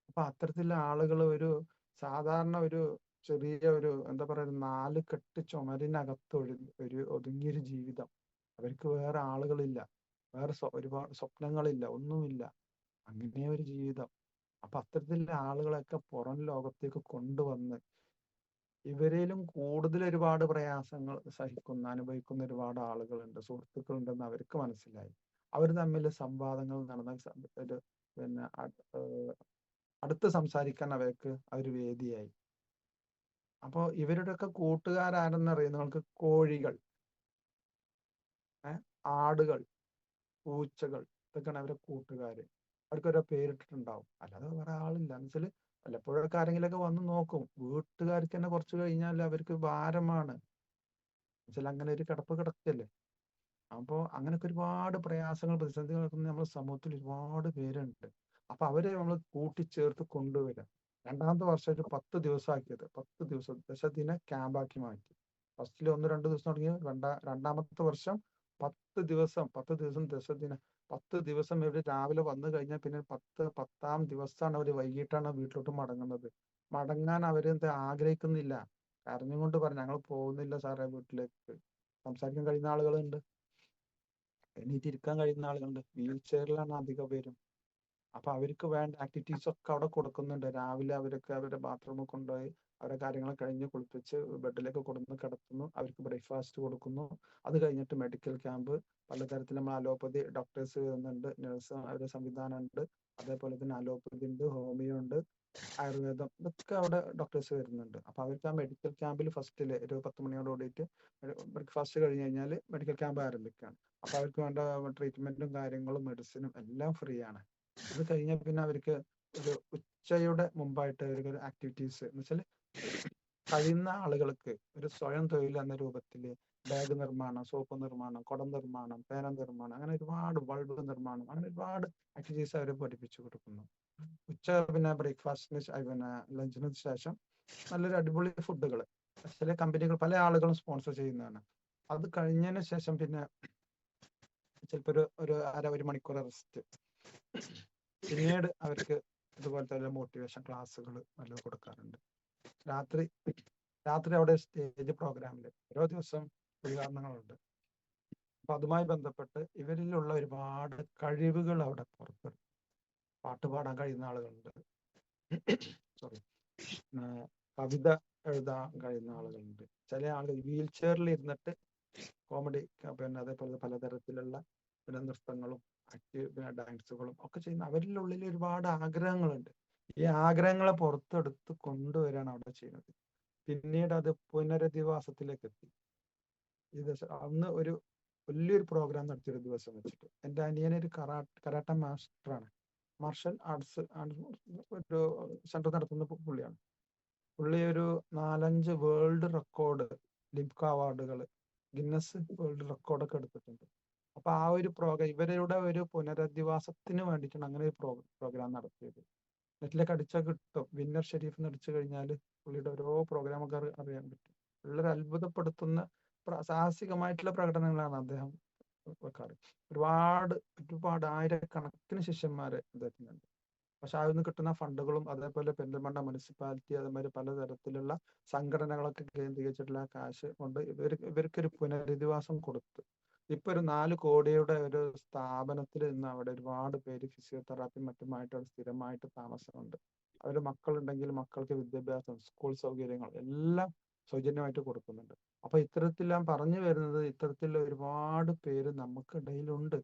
അപ്പൊ അത്തരത്തിലുള്ള ആളുകൾ സാധാരണ ചെറിയ എന്താ പറയുക, 4 കെട്ട് ചുമരിനകത്ത് ഒതുങ്ങിയൊരു ജീവിതം. അവർക്ക് വേറെ ആളുകളില്ല, വേറെ ഒരുപാട് സ്വപ്നങ്ങളില്ല, ഒന്നുമില്ല. അങ്ങനെ ഒരു ജീവിതം. അപ്പൊ അത്തരത്തിലുള്ള ആളുകളൊക്കെ പുറം ലോകത്തേക്ക് കൊണ്ടുവന്ന് ഇവരിലും കൂടുതൽ ഒരുപാട് പ്രയാസങ്ങൾ അനുഭവിക്കുന്ന ഒരുപാട് ആളുകളുണ്ട്, സുഹൃത്തുക്കളുണ്ടെന്ന് അവർക്ക് മനസ്സിലായി. അവർ തമ്മിൽ സംവാദങ്ങൾ നടന്ന അടുത്ത് സംസാരിക്കാൻ അവർക്ക് വേദിയായി. അപ്പോൾ ഇവരുടെയൊക്കെ കൂട്ടുകാരാരെന്നറിയുന്ന നിങ്ങൾക്ക് കോഴികൾ, ആടുകൾ, പൂച്ചകൾ, ഇതൊക്കെയാണ് അവരുടെ കൂട്ടുകാര്. അവർക്കൊരു പേരിട്ടിട്ടുണ്ടാവും. അല്ലാതെ വേറെ ആളില്ല. എന്ന് വെച്ചാൽ വല്ലപ്പോഴൊക്കെ ആരെങ്കിലൊക്കെ വന്ന് നോക്കും. വീട്ടുകാർക്ക് തന്നെ കുറച്ച് കഴിഞ്ഞാൽ അവർക്ക് ഭാരമാണ്. എന്നുവെച്ചാൽ അങ്ങനെ ഒരു കിടപ്പ് കിടക്കല്ലേ. അപ്പോൾ അങ്ങനെയൊക്കെ ഒരുപാട് പ്രയാസങ്ങൾ, പ്രതിസന്ധികൾ നടക്കുന്ന നമ്മുടെ സമൂഹത്തിൽ ഒരുപാട് പേരുണ്ട്. അപ്പൊ അവരെ നമ്മൾ കൂട്ടിച്ചേർത്ത് കൊണ്ടുവരിക. 2ാമത്തെ വർഷം ഒരു 10 ദിവസം ആക്കിയത്, 10 ദിവസം ദശദിന ക്യാമ്പാക്കി മാറ്റി. ഫസ്റ്റിൽ 1-2 ദിവസം തുടങ്ങി. 2ാമത്തെ വർഷം 10 ദിവസം ദശദിന 10 ദിവസം ഇവര് രാവിലെ വന്നു കഴിഞ്ഞാൽ പിന്നെ 10-10ാം ദിവസമാണ് അവര് വൈകിട്ടാണ് വീട്ടിലോട്ട് മടങ്ങുന്നത്. മടങ്ങാൻ അവരെന്ത് ആഗ്രഹിക്കുന്നില്ല. കരഞ്ഞുകൊണ്ട് പറഞ്ഞു, ഞങ്ങൾ പോകുന്നില്ല സാറേ വീട്ടിലേക്ക്. സംസാരിക്കാൻ കഴിയുന്ന ആളുകളുണ്ട്, എണീറ്റിരിക്കാൻ കഴിയുന്ന ആളുകളുണ്ട്, വീൽ ചെയറിലാണ് അധിക പേരും. അപ്പൊ അവർക്ക് വേണ്ട ആക്ടിവിറ്റീസ് ഒക്കെ അവിടെ കൊടുക്കുന്നുണ്ട്. രാവിലെ അവരൊക്കെ അവരുടെ ബാത്റൂമിൽ കൊണ്ടുപോയി അവരുടെ കാര്യങ്ങൾ കഴിഞ്ഞ് കുളിപ്പിച്ച് ബെഡിലേക്ക് കൊടുന്ന് കിടത്തുന്നു. അവർക്ക് ബ്രേക്ക്ഫാസ്റ്റ് കൊടുക്കുന്നു. അത് കഴിഞ്ഞിട്ട് മെഡിക്കൽ ക്യാമ്പ്, പലതരത്തിൽ നമ്മൾ അലോപ്പതി ഡോക്ടേഴ്സ് വരുന്നുണ്ട്, നഴ്സ് അവരുടെ സംവിധാനം ഉണ്ട്. അതേപോലെ തന്നെ അലോപ്പതി ഉണ്ട്, ഹോമിയോ ഉണ്ട്, ആയുർവേദം, ഇതൊക്കെ അവിടെ ഡോക്ടേഴ്സ് വരുന്നുണ്ട്. അപ്പൊ അവർക്ക് ആ മെഡിക്കൽ ക്യാമ്പിൽ ഫസ്റ്റില് ഒരു 10 മണിയോട് കൂടിയിട്ട് ബ്രേക്ക്ഫാസ്റ്റ് കഴിഞ്ഞ് കഴിഞ്ഞാൽ മെഡിക്കൽ ക്യാമ്പ് ആരംഭിക്കുകയാണ്. അപ്പൊ അവർക്ക് വേണ്ട ട്രീറ്റ്മെന്റും കാര്യങ്ങളും മെഡിസിനും എല്ലാം ഫ്രീ ആണ്. അത് കഴിഞ്ഞാൽ പിന്നെ അവർക്ക് ഒരു ഉച്ചയുടെ മുമ്പായിട്ട് അവർക്ക് ആക്ടിവിറ്റീസ് എന്ന് വെച്ചാൽ കഴിയുന്ന ആളുകൾക്ക് ഒരു സ്വയം തൊഴിൽ എന്ന രൂപത്തിൽ ബാഗ് നിർമ്മാണം, സോപ്പ് നിർമ്മാണം, കുടം നിർമ്മാണം, പേന നിർമ്മാണം, അങ്ങനെ ഒരുപാട് ബൾബ് നിർമ്മാണം, അങ്ങനെ ഒരുപാട് ആക്ടിവിറ്റീസ് അവർ പഠിപ്പിച്ചു കൊടുക്കുന്നു. ഉച്ച ബ്രേക്ക്ഫാസ്റ്റിന് ലഞ്ചിന് ശേഷം നല്ലൊരു അടിപൊളി ഫുഡുകൾ, ചില കമ്പനികൾ പല ആളുകളും സ്പോൺസർ ചെയ്യുന്നതാണ്. അത് കഴിഞ്ഞതിന് ശേഷം പിന്നെ ചിലപ്പോൾ ഒരു ഒരു മണിക്കൂർ റെസ്റ്റ്. പിന്നീട് അവർക്ക് ഇതുപോലത്തെ മോട്ടിവേഷൻ ക്ലാസ്സുകൾ വല്ലതും കൊടുക്കാറുണ്ട്. രാത്രി അവിടെ സ്റ്റേജ് പ്രോഗ്രാമിൽ ഓരോ ദിവസം ഉദ്ഘാടനങ്ങളുണ്ട്. അപ്പൊ അതുമായി ബന്ധപ്പെട്ട് ഇവരിലുള്ള ഒരുപാട് കഴിവുകൾ അവിടെ പുറപ്പെടും. പാട്ട് പാടാൻ കഴിയുന്ന ആളുകളുണ്ട്, സോറി, കവിത എഴുതാൻ കഴിയുന്ന ആളുകളുണ്ട്, ചില ആളുകൾ വീൽ ചെയറിൽ ഇരുന്നിട്ട് കോമഡി, പിന്നെ അതേപോലെ പലതരത്തിലുള്ള പിന്നെ നൃത്തങ്ങളും ഡാൻസുകളും ഒക്കെ ചെയ്യുന്ന അവരുടെ ഉള്ളിൽ ഒരുപാട് ആഗ്രഹങ്ങളുണ്ട്. ഈ ആഗ്രഹങ്ങളെ പുറത്തെടുത്ത് കൊണ്ടുവരാണ് അവിടെ ചെയ്യുന്നത്. പിന്നീട് അത് പുനരധിവാസത്തിലേക്ക് എത്തി. അന്ന് ഒരു വലിയൊരു പ്രോഗ്രാം നടത്തിയൊരു ദിവസം വെച്ചിട്ട് എൻ്റെ അനിയനൊരു കരാട്ട മാസ്റ്ററാണ്, മാർഷൽ ആർട്സ് ഒരു സെന്റർ നടത്തുന്ന പുള്ളിയാണ്. പുള്ളി ഒരു 4-5 വേൾഡ് റെക്കോർഡ്, ലിംക അവാർഡുകൾ, ഗിന്നസ് വേൾഡ് റെക്കോർഡൊക്കെ എടുത്തിട്ടുണ്ട്. അപ്പൊ ആ ഒരു ഇവരുടെ ഒരു പുനരധിവാസത്തിന് വേണ്ടിയിട്ടാണ് അങ്ങനെ ഒരു പ്രോഗ്രാം നടത്തിയത്. നെറ്റിലേക്ക് അടിച്ചാൽ കിട്ടും, വിന്നർ ഷെരീഫ് എന്ന് അടിച്ചു കഴിഞ്ഞാൽ പുള്ളിയുടെ ഓരോ പ്രോഗ്രാമൊക്കെ അറിയാൻ പറ്റും. വളരെ അത്ഭുതപ്പെടുത്തുന്ന സാഹസികമായിട്ടുള്ള പ്രകടനങ്ങളാണ് അദ്ദേഹം വെക്കാറ്. ഒരുപാട് ആയിരക്കണക്കിന് ശിഷ്യന്മാരെ അദ്ദേഹത്തിനുണ്ട്. പക്ഷെ അതിൽ നിന്ന് കിട്ടുന്ന ഫണ്ടുകളും അതേപോലെ പെരിന്തൽമണ്ണ മുനിസിപ്പാലിറ്റി അതേമാതിരി പലതരത്തിലുള്ള സംഘടനകളൊക്കെ കേന്ദ്രീകരിച്ചിട്ടുള്ള കാശ് കൊണ്ട് ഇവർക്കൊരു പുനരധിവാസം കൊടുത്ത് ഇപ്പൊ ഒരു 4 കോടിയുടെ ഒരു സ്ഥാപനത്തിൽ നിന്ന് അവിടെ ഒരുപാട് പേര് ഫിസിയോതെറാപ്പി മറ്റുമായിട്ട് സ്ഥിരമായിട്ട് താമസമുണ്ട്. അവര് മക്കളുണ്ടെങ്കിൽ മക്കൾക്ക് വിദ്യാഭ്യാസം, സ്കൂൾ സൗകര്യങ്ങൾ എല്ലാം സൗജന്യമായിട്ട് കൊടുക്കുന്നുണ്ട്. അപ്പൊ ഇത്തരത്തിലെല്ലാം പറഞ്ഞു വരുന്നത് ഇത്തരത്തിലുള്ള ഒരുപാട് പേര് നമുക്കിടയിലുണ്ട്.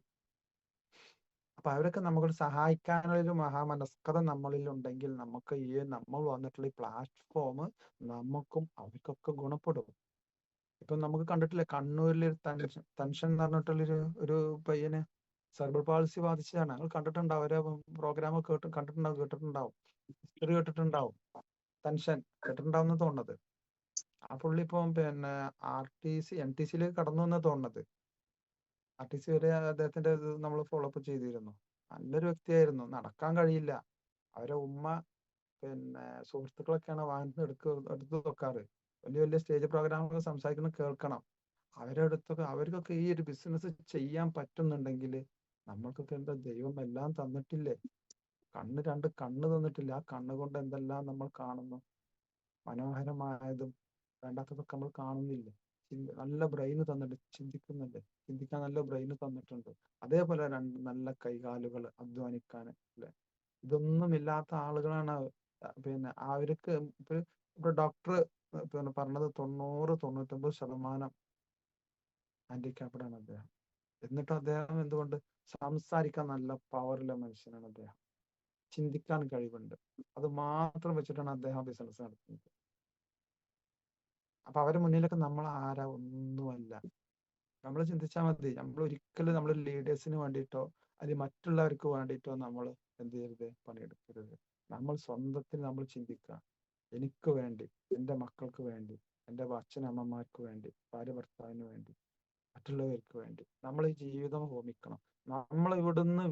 അപ്പൊ അവരൊക്കെ നമുക്ക് സഹായിക്കാനുള്ള ഒരു മഹാമനസ്കത നമ്മളിൽ ഉണ്ടെങ്കിൽ നമുക്ക് നമ്മൾ വന്നിട്ടുള്ള ഈ പ്ലാറ്റ്ഫോം നമുക്കും അവർക്കൊക്കെ ഗുണപ്പെടും. ഇപ്പൊ നമുക്ക് കണ്ടിട്ടില്ലേ, കണ്ണൂരിൽ തൻഷൻ എന്ന് പറഞ്ഞിട്ടുള്ളൊരു ഒരു പയ്യന് സെർബൽ പാൾസി ബാധിച്ചതാണ്. നിങ്ങൾ കണ്ടിട്ടുണ്ടാവും, അവരെ പ്രോഗ്രാം കേട്ടിട്ടുണ്ടാവും, ഹിസ്റ്ററി കേട്ടിട്ടുണ്ടാവും. തൻഷൻ കേട്ടിട്ടുണ്ടാവും എന്ന് തോന്നുന്നത്. ആ പുള്ളി ഇപ്പം പിന്നെ NTC-യിലേക്ക് കടന്നു എന്ന് തോന്നുന്നത്. RTC വരെ അദ്ദേഹത്തിന്റെ ഇത് നമ്മൾ ഫോളോ അപ്പ് ചെയ്തിരുന്നു. നല്ലൊരു വ്യക്തിയായിരുന്നു. നടക്കാൻ കഴിയില്ല. അവരെ ഉമ്മ പിന്നെ സുഹൃത്തുക്കളൊക്കെയാണ് വാഹനത്തിന് എടുത്ത് വെക്കാറ്. വലിയ വലിയ സ്റ്റേജ് പ്രോഗ്രാമുകൾ സംസാരിക്കുന്നത് കേൾക്കണം. അവർക്കൊക്കെ ഈ ഒരു ബിസിനസ് ചെയ്യാൻ പറ്റുന്നുണ്ടെങ്കിൽ നമ്മൾക്കൊക്കെ എന്താ ദൈവം എല്ലാം തന്നിട്ടില്ലേ? 2 കണ്ണ് തന്നിട്ടില്ല. ആ കണ്ണുകൊണ്ട് എന്തെല്ലാം നമ്മൾ കാണുന്നു. മനോഹരമായതും വേണ്ടാത്തതൊക്കെ നമ്മൾ കാണുന്നില്ലേ? നല്ല ബ്രെയിന് തന്നിട്ട് ചിന്തിക്കുന്നുണ്ട്. ചിന്തിക്കാൻ നല്ല ബ്രെയിന് തന്നിട്ടുണ്ട്. അതേപോലെ 2 നല്ല കൈകാലുകൾ അധ്വാനിക്കാൻ അല്ലെ? ഇതൊന്നും ഇല്ലാത്ത ആളുകളാണ്. പിന്നെ അവർക്ക് ഇപ്പൊ ഡോക്ടർ പിന്നെ പറഞ്ഞത് 90-99% ഹാൻഡിക്യാപ്ഡ് ആണ് അദ്ദേഹം. എന്നിട്ട് അദ്ദേഹം എന്തുകൊണ്ട് സംസാരിക്കാൻ നല്ല പവറുള്ള മനുഷ്യനാണ് അദ്ദേഹം. ചിന്തിക്കാൻ കഴിവുണ്ട്. അത് മാത്രം വെച്ചിട്ടാണ് അദ്ദേഹം ബിസിനസ് നടത്തുന്നത്. അപ്പൊ അവരുടെ മുന്നിലൊക്കെ നമ്മൾ ആരാ? ഒന്നുമല്ല. നമ്മൾ ചിന്തിച്ചാൽ മതി. നമ്മൾ ഒരിക്കലും നമ്മൾ ലീഡേഴ്സിന് വേണ്ടിയിട്ടോ അല്ലെങ്കിൽ മറ്റുള്ളവർക്ക് വേണ്ടിയിട്ടോ നമ്മൾ എന്ത് ചെയ്യരുത്? പണിയെടുക്കരുത്. നമ്മൾ സ്വന്തത്തിൽ നമ്മൾ ചിന്തിക്കുക. എനിക്ക് വേണ്ടി, എൻ്റെ മക്കൾക്ക് വേണ്ടി, എൻ്റെ അച്ഛനമ്മമാർക്ക് വേണ്ടി, ഭാര്യ ഭർത്താവിന് വേണ്ടി, മറ്റുള്ളവർക്ക് വേണ്ടി നമ്മൾ ഈ ജീവിതം ഹോമിക്കണം. നമ്മൾ ഇവിടുന്ന്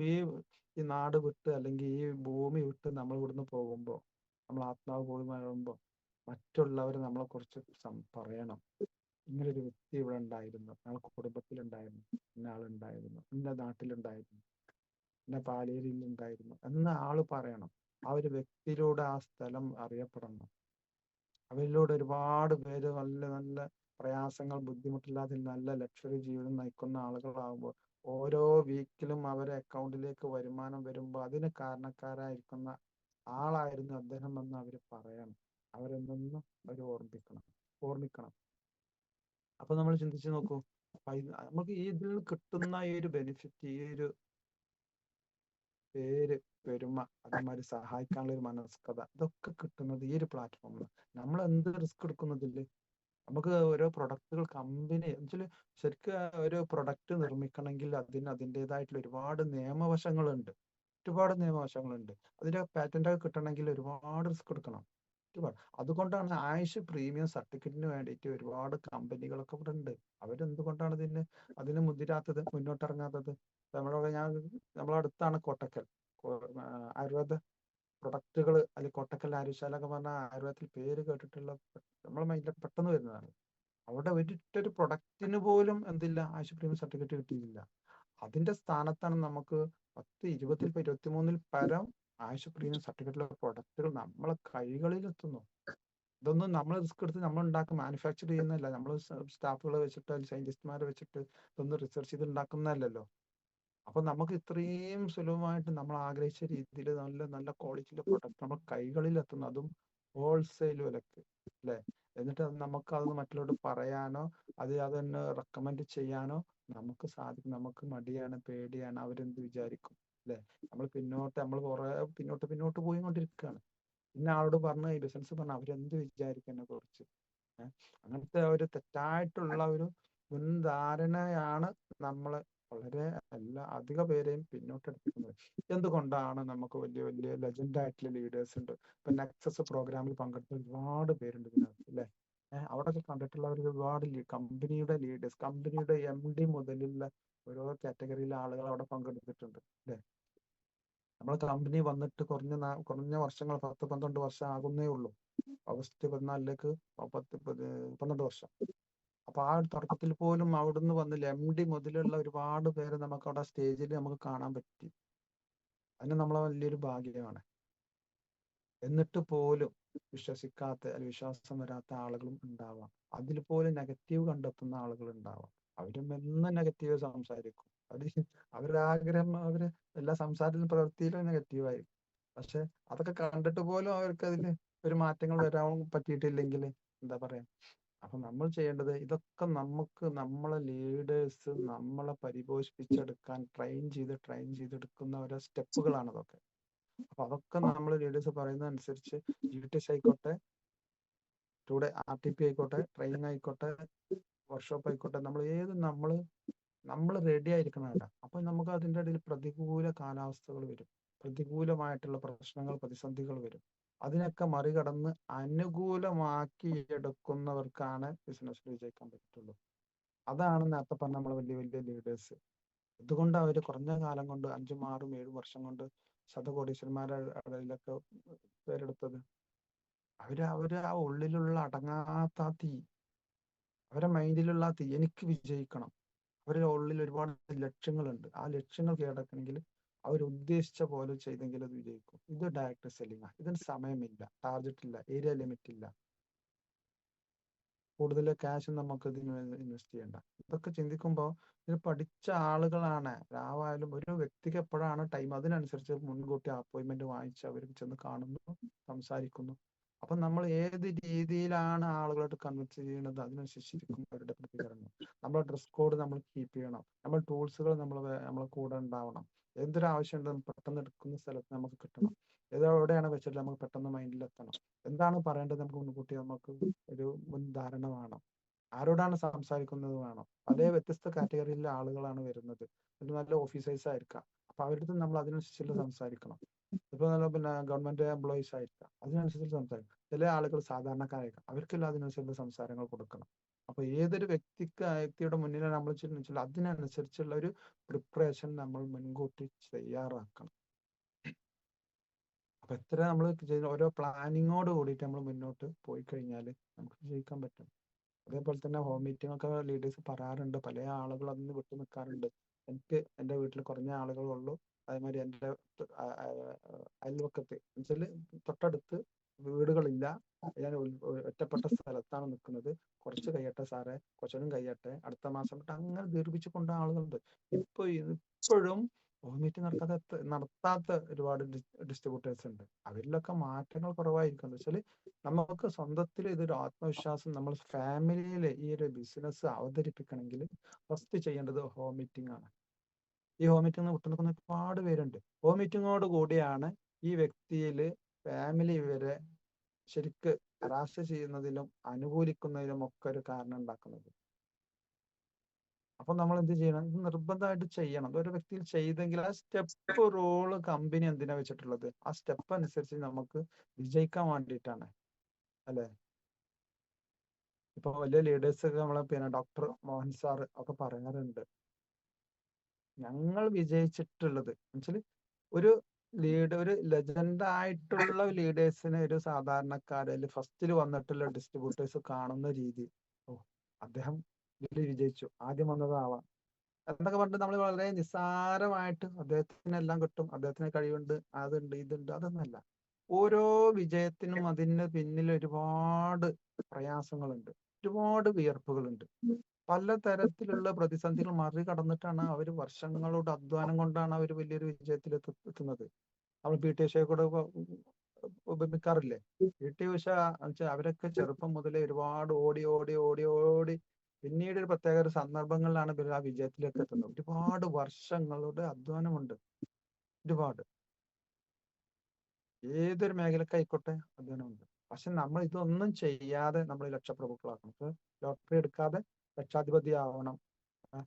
ഈ നാട് വിട്ട് അല്ലെങ്കിൽ ഈ ഭൂമി വിട്ട് നമ്മൾ ഇവിടുന്ന് പോകുമ്പോൾ, നമ്മൾ ആത്മാവ് പോയി മഴയുമ്പോൾ മറ്റുള്ളവർ നമ്മളെ കുറിച്ച് പറയണം. ഇങ്ങനൊരു വ്യക്തി ഇവിടെ ഉണ്ടായിരുന്നു, ഞങ്ങൾക്ക് കുടുംബത്തിലുണ്ടായിരുന്നു, ഇന്ന ആളുണ്ടായിരുന്നു, ഇന്ന നാട്ടിലുണ്ടായിരുന്നു, ഇന്ന പാലേരിയിൽ ഉണ്ടായിരുന്നു എന്ന ആള് പറയണം. ആ ഒരു വ്യക്തിയിലൂടെ ആ സ്ഥലം അറിയപ്പെടണം. അവരിലൂടെ ഒരുപാട് പേര് നല്ല നല്ല പ്രയാസങ്ങൾ, ബുദ്ധിമുട്ടില്ലാതെ നല്ല ലക്ഷറി ജീവിതം നയിക്കുന്ന ആളുകളാകുമ്പോൾ ഓരോ വീക്കിലും അവരെ അക്കൗണ്ടിലേക്ക് വരുമാനം വരുമ്പോൾ അതിന് കാരണക്കാരായിരിക്കുന്ന ആളായിരുന്നു അദ്ദേഹം എന്ന് അവർ പറയണം. അവരെന്നും അവർ ഓർമ്മിക്കണം. അപ്പൊ നമ്മൾ ചിന്തിച്ചു നോക്കൂ, നമുക്ക് ഇതിൽ കിട്ടുന്ന ഈ ഒരു ബെനിഫിറ്റ്, ഈ ഒരു പേര്, പെരുമ, അതേമാതിരി സഹായിക്കാനുള്ള ഒരു മനസ്കഥ, ഇതൊക്കെ കിട്ടുന്നത് ഈ ഒരു പ്ലാറ്റ്ഫോമിൽ. നമ്മൾ എന്ത് റിസ്ക് എടുക്കുന്നതില്? നമുക്ക് ഓരോ പ്രൊഡക്റ്റുകൾ കമ്പനി ശരിക്കും ഒരു പ്രൊഡക്റ്റ് നിർമ്മിക്കണമെങ്കിൽ അതിൻ്റെതായിട്ടുള്ള ഒരുപാട് നിയമവശങ്ങളുണ്ട്. അതിന്റെ പാറ്റന്റ് ഒക്കെ കിട്ടണമെങ്കിൽ ഒരുപാട് റിസ്ക് എടുക്കണം. അതുകൊണ്ടാണ് ആയുഷ് പ്രീമിയം സർട്ടിഫിക്കറ്റിന് വേണ്ടിയിട്ട് ഒരുപാട് കമ്പനികളൊക്കെ ഇവിടെ ഉണ്ട്. അവരെന്തുകൊണ്ടാണ് അതിന് മുന്നോട്ടിറങ്ങാത്തത്? നമ്മളടുത്താണ് കോട്ടക്കൽ ആയുർവേദ പ്രൊഡക്റ്റുകൾ, അല്ലെങ്കിൽ കൊട്ടക്കൽ ആര്യശാല ഒക്കെ പറഞ്ഞ ആയുർവേദത്തിൽ പേര് കേട്ടിട്ടുള്ള നമ്മളെ മൈൻഡിൽ പെട്ടെന്ന് വരുന്നതാണ്. അവിടെ ഒരിട്ടൊരു പ്രൊഡക്റ്റിന് പോലും എന്തില്ല, ആയുഷ് പ്രീമിയം സർട്ടിഫിക്കറ്റ് കിട്ടിയില്ല. അതിന്റെ സ്ഥാനത്താണ് നമുക്ക് 10, 20, 23 പരം ആയുഷ് പ്രീമിയം സർട്ടിഫിക്കറ്റുള്ള പ്രൊഡക്റ്റുകൾ നമ്മളെ കൈകളിൽ എത്തുന്നു. ഇതൊന്നും നമ്മൾ റിസ്ക് എടുത്ത് നമ്മൾ ഉണ്ടാക്കുന്ന, മാനുഫാക്ചർ ചെയ്യുന്നതല്ല, നമ്മൾ സ്റ്റാഫുകളെ വെച്ചിട്ട് അല്ലെങ്കിൽ സയന്റിസ്റ്റ്മാരെ വെച്ചിട്ട് ഇതൊന്നും റിസർച്ച് ചെയ്ത് ഉണ്ടാക്കുന്നതല്ലല്ലോ. അപ്പൊ നമുക്ക് ഇത്രയും സുലഭമായിട്ട് നമ്മൾ ആഗ്രഹിച്ച രീതിയിൽ നല്ല നല്ല ക്വാളിറ്റിയിലെ പ്രൊഡക്റ്റ് നമ്മുടെ കൈകളിൽ എത്തുന്നു, അതും ഹോൾസെയിൽ വിലക്ക്, അല്ലെ? എന്നിട്ട് നമുക്ക് അതൊന്ന് മറ്റുള്ളവരോട് പറയാനോ അതൊന്ന് റെക്കമെൻഡ് ചെയ്യാനോ നമുക്ക് സാധിക്കും. നമുക്ക് മടിയാണ്, പേടിയാണ്, അവരെന്ത് വിചാരിക്കും, അല്ലെ? നമ്മൾ കുറെ പിന്നോട്ട് പോയിക്കൊണ്ടിരിക്കുകയാണ്. പിന്നെ ആളോട് പറഞ്ഞ ഈ ബിസിനസ് പറഞ്ഞ അവരെന്ത് വിചാരിക്കും എന്നെ കുറിച്ച്. അങ്ങനത്തെ ഒരു തെറ്റായിട്ടുള്ള ഒരു മുൻധാരണയാണ് നമ്മളെ വളരെ അധിക പേരെയും പിന്നോട്ടെടുപ്പിക്കുന്നത്. എന്തുകൊണ്ടാണ് നമുക്ക് വലിയ വലിയ ലെജൻഡ് ആയിട്ടുള്ള ലീഡേഴ്സ് ഉണ്ട്. ഇപ്പൊ നെക്സസ് പ്രോഗ്രാമിൽ പങ്കെടുത്ത ഒരുപാട് പേരുണ്ട് ഇതിനകത്ത്, അല്ലെ? അവിടെ കണ്ടിട്ടുള്ളവർ ഒരുപാട് കമ്പനിയുടെ ലീഡേഴ്സ്, കമ്പനിയുടെ MD മുതലുള്ള ഓരോ കാറ്റഗറിയിലെ ആളുകൾ അവിടെ പങ്കെടുത്തിട്ടുണ്ട്, അല്ലെ? നമ്മളെ കമ്പനി വന്നിട്ട് കുറഞ്ഞ വർഷങ്ങൾ, 10-12 വർഷം ആകുന്നേ ഉള്ളൂ. ഓഗസ്റ്റ് 14 12 വർഷം. അപ്പൊ ആ ഒരു തുടക്കത്തിൽ പോലും അവിടുന്ന് വന്നില്ല MD മുതലുള്ള ഒരുപാട് പേര് നമുക്ക് അവിടെ സ്റ്റേജിൽ നമുക്ക് കാണാൻ പറ്റി. അതിന് നമ്മളെ വലിയൊരു ഭാഗ്യമാണ്. എന്നിട്ട് പോലും വിശ്വസിക്കാത്ത അല്ലെങ്കിൽ വിശ്വാസം വരാത്ത ആളുകളും ഉണ്ടാവാം. അതിൽ പോലും നെഗറ്റീവ് കണ്ടെത്തുന്ന ആളുകൾ ഉണ്ടാവാം. അവരും എന്നും നെഗറ്റീവ് സംസാരിക്കും. അവരുടെ ആഗ്രഹം, അവര് എല്ലാ സംസാരത്തിലും പ്രവൃത്തിയിലും നെഗറ്റീവായിരിക്കും. പക്ഷെ അതൊക്കെ കണ്ടിട്ട് പോലും അവർക്ക് അതിൽ ഒരു മാറ്റങ്ങൾ വരാൻ പറ്റിയിട്ടില്ലെങ്കിൽ എന്താ പറയാ. അപ്പൊ നമ്മൾ ചെയ്യേണ്ടത് ഇതൊക്കെ നമുക്ക് നമ്മളെ ലീഡേഴ്സ് നമ്മളെ പരിപോഷിപ്പിച്ചെടുക്കാൻ ട്രെയിൻ ചെയ്തെടുക്കുന്ന ഓരോ സ്റ്റെപ്പുകളാണ് അതൊക്കെ. അപ്പൊ അതൊക്കെ നമ്മൾ ലീഡേഴ്സ് പറയുന്നതനുസരിച്ച് GTS ആയിക്കോട്ടെ, ടൂടെ RTP ആയിക്കോട്ടെ, ട്രെയിനിങ് ആയിക്കോട്ടെ, വർക്ക്ഷോപ്പ് ആയിക്കോട്ടെ, നമ്മൾ റെഡി ആയിരിക്കണം അവിടെ. അപ്പൊ നമുക്ക് അതിൻ്റെ ഇടയിൽ പ്രതികൂല കാലാവസ്ഥകൾ വരും, പ്രതികൂലമായിട്ടുള്ള പ്രശ്നങ്ങൾ, പ്രതിസന്ധികൾ വരും. അതിനൊക്കെ മറികടന്ന് അനുകൂലമാക്കി എടുക്കുന്നവർക്കാണ് ബിസിനസ്സിൽ വിജയിക്കാൻ പറ്റുള്ളൂ. അതാണ് നേരത്തെ പറഞ്ഞ നമ്മളെ വലിയ വലിയ ലീഡേഴ്സ്. ഇതുകൊണ്ട് അവർ കുറഞ്ഞ കാലം കൊണ്ട് 5, 6, 7 വർഷം കൊണ്ട് ശതകോടീശ്വരന്മാരുടെ ഇടയിലൊക്കെ പേരെടുത്തത്. അവര് ആ ഉള്ളിലുള്ള അടങ്ങാത്ത ആ തീ, അവരുടെ മൈൻഡിലുള്ള ആ തീ, എനിക്ക് വിജയിക്കണം. അവരുടെ ഉള്ളിൽ ഒരുപാട് ലക്ഷ്യങ്ങളുണ്ട്. ആ ലക്ഷ്യങ്ങൾ കീഴടക്കണമെങ്കിൽ അവർ ഉദ്ദേശിച്ച പോലെ ചെയ്തെങ്കിൽ അത് വിജയിക്കും. ഇത് ഡയറക്റ്റ് സെല്ലിംഗ്. ഇതിന് സമയമില്ല, ടാർഗറ്റ് ഇല്ല, ഏരിയ ലിമിറ്റ് ഇല്ല, കൂടുതൽ ക്യാഷ് നമുക്ക് ഇതിന് ഇൻവെസ്റ്റ് ചെയ്യണ്ട. ഇതൊക്കെ ചിന്തിക്കുമ്പോൾ ഇത് പഠിച്ച ആളുകളാണ്. രാവായാലും ഒരു വ്യക്തിക്ക് എപ്പോഴാണ് ടൈം, അതിനനുസരിച്ച് മുൻകൂട്ടി അപ്പോയിന്റ്മെന്റ് വാങ്ങിച്ച് അവർ ചെന്ന് കാണുന്നു, സംസാരിക്കുന്നു. അപ്പൊ നമ്മൾ ഏത് രീതിയിലാണ് ആളുകളോട് കൺവിൻസ് ചെയ്യുന്നത് അതിനനുസരിച്ചിരിക്കും അവരുടെ പ്രതികരണം. നമ്മുടെ ഡ്രസ് കോഡ് നമ്മൾ കീപ്പ് ചെയ്യണം. നമ്മൾ ടൂൾസുകൾ നമ്മളെ കൂടെ ഉണ്ടാവണം. എന്തൊരു ആവശ്യം ഉണ്ടെങ്കിലും പെട്ടെന്ന് എടുക്കുന്ന സ്ഥലത്ത് നമുക്ക് കിട്ടണം. എവിടെയാണ് വെച്ചിട്ട് നമുക്ക് പെട്ടെന്ന് മൈൻഡിൽ എത്തണം. എന്താണ് പറയേണ്ടത് നമുക്ക് മുൻകൂട്ടി നമുക്ക് ഒരു മുൻധാരണ വേണം. ആരോടാണ് സംസാരിക്കുന്നത് വേണം. പല വ്യത്യസ്ത കാറ്റഗറിയിലെ ആളുകളാണ് വരുന്നത്. നല്ല ഓഫീസേഴ്സ് ആയിരിക്കാം. അപ്പൊ അവരുടെ നമ്മൾ അതിനനുസരിച്ചുള്ള സംസാരിക്കണം. ഇപ്പൊ നല്ല ഗവൺമെന്റ് എംപ്ലോയീസ് ആയിരിക്കാം, അതിനനുസരിച്ച് സംസാരിക്കണം. ചില ആളുകൾ സാധാരണക്കാരായിരിക്കാം, അവർക്കെല്ലാം അതിനനുസരിച്ചുള്ള സംസാരങ്ങൾ കൊടുക്കണം. അപ്പൊ ഏതൊരു വ്യക്തിയുടെ മുന്നിലാണ് നമ്മൾ ചെല്ലുന്നത് അതിനനുസരിച്ചുള്ള ഒരു പ്രിപ്പറേഷൻ നമ്മൾ മുൻകൂട്ടി തയ്യാറാക്കണം. അപ്പൊ എത്ര നമ്മൾ ഓരോ പ്ലാനിങ്ങോട് കൂടിയിട്ട് നമ്മൾ മുന്നോട്ട് പോയി കഴിഞ്ഞാൽ നമുക്ക് വിജയിക്കാൻ പറ്റും. അതേപോലെ തന്നെ ഹോം മീറ്റിംഗ് ഒക്കെ ലീഡേഴ്സ് പറയാറുണ്ട്. പല ആളുകൾ അതിന് വിട്ടു നിൽക്കാറുണ്ട്. എനിക്ക് എൻ്റെ വീട്ടിൽ കുറഞ്ഞ ആളുകളുള്ളൂ, അതേമാതിരി എൻ്റെ അയൽവക്കത്ത് എന്നുവെച്ചാൽ തൊട്ടടുത്ത് വീടുകളില്ല, ഞാൻ ഒറ്റപ്പെട്ട സ്ഥലത്താണ് നിൽക്കുന്നത്, കുറച്ച് കഴിയട്ടെ സാറേ, കുറച്ചും കഴിയട്ടെ, അടുത്ത മാസം തൊട്ട് അങ്ങനെ ദീർഘിച്ചു കൊണ്ട ആളുകളുണ്ട്. ഇപ്പോഴും ഹോം മീറ്റിംഗ് നടത്താത്ത ഒരുപാട് ഡിസ്ട്രിബ്യൂട്ടേഴ്സ് ഉണ്ട്. അവരിലൊക്കെ മാറ്റങ്ങൾ കുറവായിരിക്കും. എന്ന് വെച്ചാൽ നമുക്ക് സ്വന്തത്തിൽ ഇതൊരു ആത്മവിശ്വാസം, നമ്മൾ ഫാമിലിയിൽ ഈ ഒരു ബിസിനസ് അവതരിപ്പിക്കണമെങ്കിൽ ഫസ്റ്റ് ചെയ്യേണ്ടത് ഹോം മീറ്റിംഗ് ആണ്. ഈ ഹോം മീറ്റിംഗ് വിട്ടുനിൽക്കുന്ന ഒരുപാട് പേരുണ്ട്. ഹോം മീറ്റിങ്ങോട് കൂടിയാണ് ഈ വ്യക്തിയിൽ ഫാമിലി ഇവരെ ശരിക്ക് ഹരാസ് ചെയ്യുന്നതിലും അനുകൂലിക്കുന്നതിലും ഒക്കെ ഒരു കാരണം ഉണ്ടാക്കുന്നത്. അപ്പൊ നമ്മൾ എന്ത് ചെയ്യണം? ഇത് നിർബന്ധമായിട്ട് ചെയ്യണം. ഒരു വ്യക്തിയിൽ ചെയ്തെങ്കിൽ ആ സ്റ്റെപ്പ് റോള് കമ്പനി എന്തിനാ വെച്ചിട്ടുള്ളത്? ആ സ്റ്റെപ്പ് അനുസരിച്ച് നമുക്ക് വിജയിക്കാൻ വേണ്ടിയിട്ടാണ്, അല്ലെ? ഇപ്പൊ വലിയ ലീഡേഴ്സ് ഒക്കെ നമ്മളെ ഡോക്ടർ മോഹൻ സാർ ഒക്കെ പറയാറുണ്ട്, ഞങ്ങൾ വിജയിച്ചിട്ടുള്ളത് എന്നുവെച്ചാൽ ഒരു ഒരു ലെജൻഡ് ആയിട്ടുള്ള ലീഡേഴ്സിനെ ഒരു സാധാരണക്കാരിൽ ഫസ്റ്റിൽ വന്നിട്ടുള്ള ഡിസ്ട്രിബ്യൂട്ടേഴ്സ് കാണുന്ന രീതി, ഓ അദ്ദേഹം ഇതിൽ വിജയിച്ചു, ആദ്യം വന്നതാവാം എന്നൊക്കെ പറഞ്ഞിട്ട് നമ്മൾ വളരെ നിസ്സാരമായിട്ട് അദ്ദേഹത്തിന് എല്ലാം കിട്ടും, അദ്ദേഹത്തിന് കഴിവുണ്ട്, അതുണ്ട്, ഇതുണ്ട്, അതൊന്നല്ല. ഓരോ വിജയത്തിനും അതിന് പിന്നിൽ ഒരുപാട് പ്രയാസങ്ങളുണ്ട്, ഒരുപാട് വിയർപ്പുകളുണ്ട്. പലതരത്തിലുള്ള പ്രതിസന്ധികൾ മറികടന്നിട്ടാണ് അവർ വർഷങ്ങളുടെ അധ്വാനം കൊണ്ടാണ് അവർ വലിയൊരു വിജയത്തിൽ എത്തുന്നത്. നമ്മൾ പി ടി ഉഷയെ കൂടെ ഉപമിക്കാറില്ലേ? പി ടി ഉഷ വെച്ചാൽ അവരൊക്കെ ചെറുപ്പം മുതലേ ഒരുപാട് ഓടി ഓടി ഓടി ഓടി പിന്നീട് ഒരു പ്രത്യേക ഒരു സന്ദർഭങ്ങളിലാണ് ഇവർ ആ വിജയത്തിലേക്ക് എത്തുന്നത്. ഒരുപാട് വർഷങ്ങളുടെ അധ്വാനമുണ്ട്, ഒരുപാട്. ഏതൊരു മേഖലക്കായിക്കോട്ടെ അധ്വാനമുണ്ട്. പക്ഷെ നമ്മൾ ഇതൊന്നും ചെയ്യാതെ നമ്മൾ ലക്ഷപ്രഭുക്കളാക്കണം. ഇപ്പൊ ലോട്ടറി എടുക്കാതെ ലക്ഷാധിപതി ആവണം,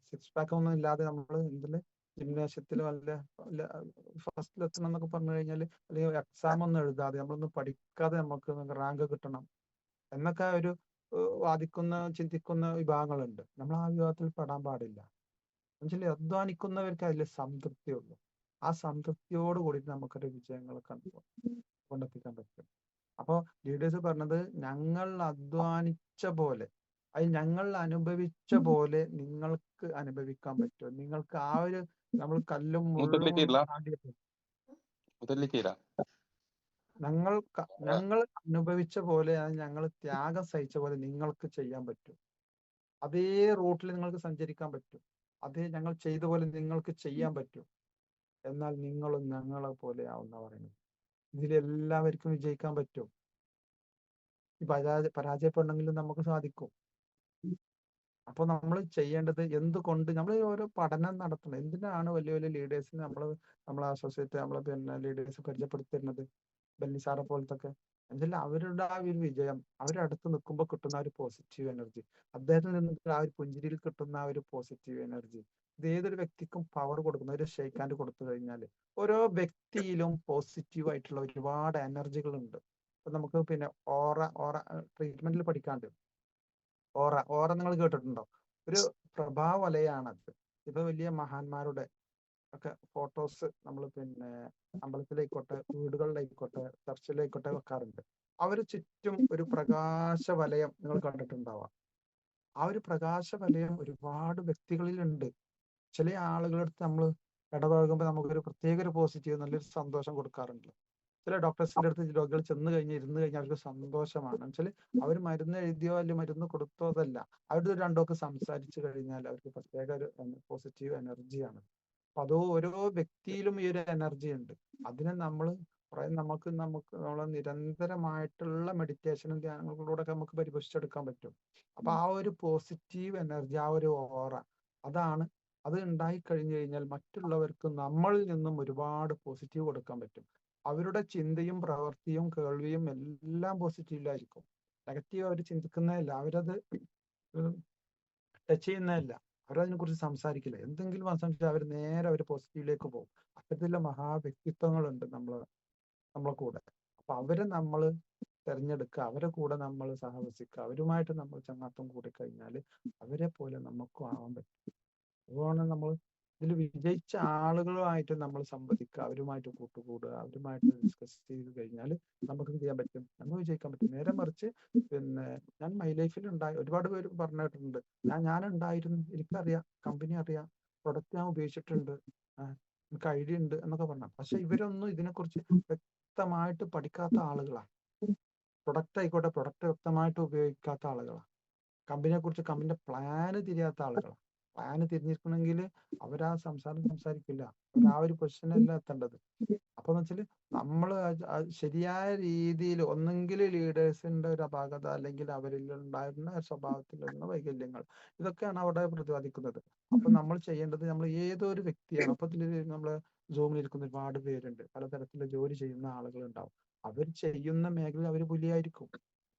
സിക്സ് പാക്ക് ഒന്നും ഇല്ലാതെ നമ്മൾ എന്തില് ജിംനേഷ്യത്തിൽ വല്ല ഫസ്റ്റിൽ എത്തണം എന്നൊക്കെ പറഞ്ഞു കഴിഞ്ഞാൽ, അല്ലെങ്കിൽ എക്സാം ഒന്നും എഴുതാതെ നമ്മളൊന്നും പഠിക്കാതെ നമുക്ക് റാങ്ക് കിട്ടണം എന്നൊക്കെ ഒരു വാദിക്കുന്ന ചിന്തിക്കുന്ന വിഭാഗങ്ങളുണ്ട്. നമ്മൾ ആ വിഭാഗത്തിൽ പെടാൻ പാടില്ല. എന്നുവെച്ചാൽ അധ്വാനിക്കുന്നവർക്ക് അതിൽ സംതൃപ്തിയുള്ളൂ. ആ സംതൃപ്തിയോട് കൂടിയിട്ട് നമുക്കൊരു വിജയങ്ങൾ കൊണ്ടെത്തിക്കാൻ പറ്റും. അപ്പോൾ ലീഡേഴ്സ് പറഞ്ഞത്, ഞങ്ങൾ അധ്വാനിച്ച പോലെ, അത് ഞങ്ങൾ അനുഭവിച്ച പോലെ നിങ്ങൾക്ക് അനുഭവിക്കാൻ പറ്റുമോ? നിങ്ങൾക്ക് ആ ഒരു നമ്മൾ കല്ലും മുള്ളും ഞങ്ങൾ അനുഭവിച്ച പോലെ, ഞങ്ങൾ ത്യാഗം സഹിച്ച പോലെ നിങ്ങൾക്ക് ചെയ്യാൻ പറ്റും. അതേ റൂട്ടിൽ നിങ്ങൾക്ക് സഞ്ചരിക്കാൻ പറ്റും, അതേ ഞങ്ങൾ ചെയ്ത പോലെ നിങ്ങൾക്ക് ചെയ്യാൻ പറ്റും. എന്നാൽ നിങ്ങളും ഞങ്ങളെ പോലെ ആവുന്ന പറയുന്നത്. ഇതിലെല്ലാവർക്കും വിജയിക്കാൻ പറ്റും. പരാജയപ്പെടണമെങ്കിലും നമുക്ക് സാധിക്കും. അപ്പൊ നമ്മൾ ചെയ്യേണ്ടത് എന്തുകൊണ്ട് നമ്മൾ ഓരോ പഠനം നടത്തണം. എന്തിനാണ് വലിയ വലിയ ലീഡേഴ്സിന് നമ്മളെ അസോസിയേറ്റ് നമ്മളെ പിന്നെ ലീഡേഴ്സ് പരിചയപ്പെടുത്തുന്നത്? ബെന്നിസാറെ പോലത്തൊക്കെ. എന്നുവെച്ചാൽ അവരുടെ ആ ഒരു വിജയം, അവരടുത്ത് നിൽക്കുമ്പോൾ കിട്ടുന്ന ഒരു പോസിറ്റീവ് എനർജി, അദ്ദേഹത്തിൽ നിന്ന് ആ ഒരു പുഞ്ചിരിയിൽ കിട്ടുന്ന ആ ഒരു പോസിറ്റീവ് എനർജി, ഇത് ഏതൊരു വ്യക്തിക്കും പവർ കൊടുക്കുന്ന ഒരു ഷെയ്ക്ക് ഹാൻഡ് കൊടുത്തു കഴിഞ്ഞാൽ ഓരോ വ്യക്തിയിലും പോസിറ്റീവ് ആയിട്ടുള്ള ഒരുപാട് എനർജികൾ ഉണ്ട്. അപ്പൊ നമുക്ക് പിന്നെ ഓറ ട്രീറ്റ്മെന്റിൽ പഠിക്കാണ്ട് ഓറ നിങ്ങൾ കേട്ടിട്ടുണ്ടോ? ഒരു പ്രഭാവലയാണത്. ഇപ്പൊ വലിയ മഹാന്മാരുടെ ഒക്കെ ഫോട്ടോസ് നമ്മൾ പിന്നെ അമ്പലത്തിലായിക്കോട്ടെ, വീടുകളിലായിക്കോട്ടെ, ചർച്ചിലായിക്കോട്ടെ വെക്കാറുണ്ട്. അവര് ചുറ്റും ഒരു പ്രകാശ വലയം നിങ്ങൾ കണ്ടിട്ടുണ്ടാവാം. ആ ഒരു പ്രകാശ വലയം ഒരുപാട് വ്യക്തികളിലുണ്ട്. ചില ആളുകളടുത്ത് നമ്മൾ ഇടപഴകുമ്പോൾ നമുക്കൊരു പ്രത്യേക ഒരു പോസിറ്റീവ്, നല്ലൊരു സന്തോഷം കൊടുക്കാറുണ്ട്. ചില ഡോക്ടേഴ്സിന്റെ അടുത്ത് രോഗികൾ ചെന്ന് ഇരുന്ന് കഴിഞ്ഞാൽ അവർക്ക് സന്തോഷമാണ്. വെച്ചാൽ അവർ മരുന്ന് എഴുതിയോ അല്ലെങ്കിൽ മരുന്ന് കൊടുത്തോ അതല്ല, അവരുടെ രണ്ടോക്ക് സംസാരിച്ചു കഴിഞ്ഞാൽ അവർക്ക് പ്രത്യേക ഒരു പോസിറ്റീവ് എനർജിയാണ്. അപ്പൊ അത് ഓരോ വ്യക്തിയിലും ഈ ഒരു എനർജി ഉണ്ട്. അതിനെ നമ്മൾ നമുക്ക് നമ്മളെ നിരന്തരമായിട്ടുള്ള മെഡിറ്റേഷനും ധ്യാനങ്ങളിലൂടെ ഒക്കെ നമുക്ക് പരിപോഷിച്ചെടുക്കാൻ പറ്റും. അപ്പൊ ആ ഒരു പോസിറ്റീവ് എനർജി, ആ ഒരു ഓറ, അത് ഉണ്ടായി കഴിഞ്ഞു കഴിഞ്ഞാൽ മറ്റുള്ളവർക്ക് നമ്മളിൽ നിന്നും ഒരുപാട് പോസിറ്റീവ് കൊടുക്കാൻ പറ്റും. അവരുടെ ചിന്തയും പ്രവൃത്തിയും കേൾവിയും എല്ലാം പോസിറ്റീവിലായിരിക്കും. നെഗറ്റീവ് അവർ ചിന്തിക്കുന്നതല്ല, അവരത് ടച്ച് ചെയ്യുന്നതല്ല, അവരതിനെ കുറിച്ച് സംസാരിക്കില്ല. എന്തെങ്കിലും സംസാരിച്ചാൽ അവർ നേരെ പോസിറ്റീവിലേക്ക് പോകും. അത്തരത്തിലുള്ള മഹാവ്യക്തിത്വങ്ങളുണ്ട് നമ്മളെ കൂടെ. അപ്പൊ അവരെ നമ്മൾ തിരഞ്ഞെടുക്കുക, അവരെ കൂടെ നമ്മൾ സഹവസിക്കുക, അവരുമായിട്ട് നമ്മൾ ചങ്ങാത്തം കൂടി കഴിഞ്ഞാൽ അവരെ പോലെ നമുക്കും ആവാൻ പറ്റും. അതുകൊണ്ട് നമ്മൾ ഇതിൽ വിജയിച്ച ആളുകളുമായിട്ട് നമ്മൾ സംവദിക്കുക, അവരുമായിട്ട് കൂട്ടുകൂടുക, അവരുമായിട്ട് ഡിസ്കസ് ചെയ്ത് കഴിഞ്ഞാൽ നമുക്ക് എന്ത് ചെയ്യാൻ പറ്റും? നമുക്ക് വിജയിക്കാൻ പറ്റും. നേരെ മറിച്ച് പിന്നെ ഞാൻ മൈ ലൈഫിൽ ഒരുപാട് പേര് പറഞ്ഞിട്ടുണ്ട്, ഞാൻ ഉണ്ടായിരുന്നു, എനിക്കറിയാം, കമ്പനി അറിയാം, പ്രൊഡക്റ്റ് ഞാൻ ഉപയോഗിച്ചിട്ടുണ്ട്, എനിക്ക് ഐഡിയ ഉണ്ട് എന്നൊക്കെ പറഞ്ഞു. പക്ഷെ ഇവരൊന്നും ഇതിനെക്കുറിച്ച് വ്യക്തമായിട്ട് പഠിക്കാത്ത ആളുകളാണ്. പ്രൊഡക്റ്റ് ആയിക്കോട്ടെ, പ്രൊഡക്റ്റ് വ്യക്തമായിട്ട് ഉപയോഗിക്കാത്ത ആളുകളാണ്. കമ്പനിയെ കുറിച്ച് കമ്പനിയുടെ പ്ലാന് തിരിയാത്ത ആളുകളാണ്. പ്ലാന് തിരിഞ്ഞിരിക്കണമെങ്കിൽ അവരാ സംസാരിക്കില്ല, അവർ ആ ഒരു പൊസിഷനല്ല എത്തേണ്ടത്. അപ്പൊ എന്ന് വെച്ചാൽ നമ്മൾ ശരിയായ രീതിയിൽ ഒന്നെങ്കിൽ ലീഡേഴ്സിന്റെ ഒരു അപാകത, അല്ലെങ്കിൽ അവരിൽ ഉണ്ടായിരുന്ന സ്വഭാവത്തിലുള്ള വൈകല്യങ്ങൾ, ഇതൊക്കെയാണ് അവിടെ പ്രതിപാദിക്കുന്നത്. അപ്പൊ നമ്മൾ ചെയ്യേണ്ടത്, നമ്മൾ ഏതൊരു വ്യക്തിയാണ്, അപ്പൊ ഇതിൽ നമ്മൾ സൂമിൽ ഇരിക്കുന്ന ഒരുപാട് പേരുണ്ട്, പലതരത്തിലുള്ള ജോലി ചെയ്യുന്ന ആളുകൾ ഉണ്ടാവും. അവർ ചെയ്യുന്ന മേഖല അവർ പുലിയായിരിക്കും,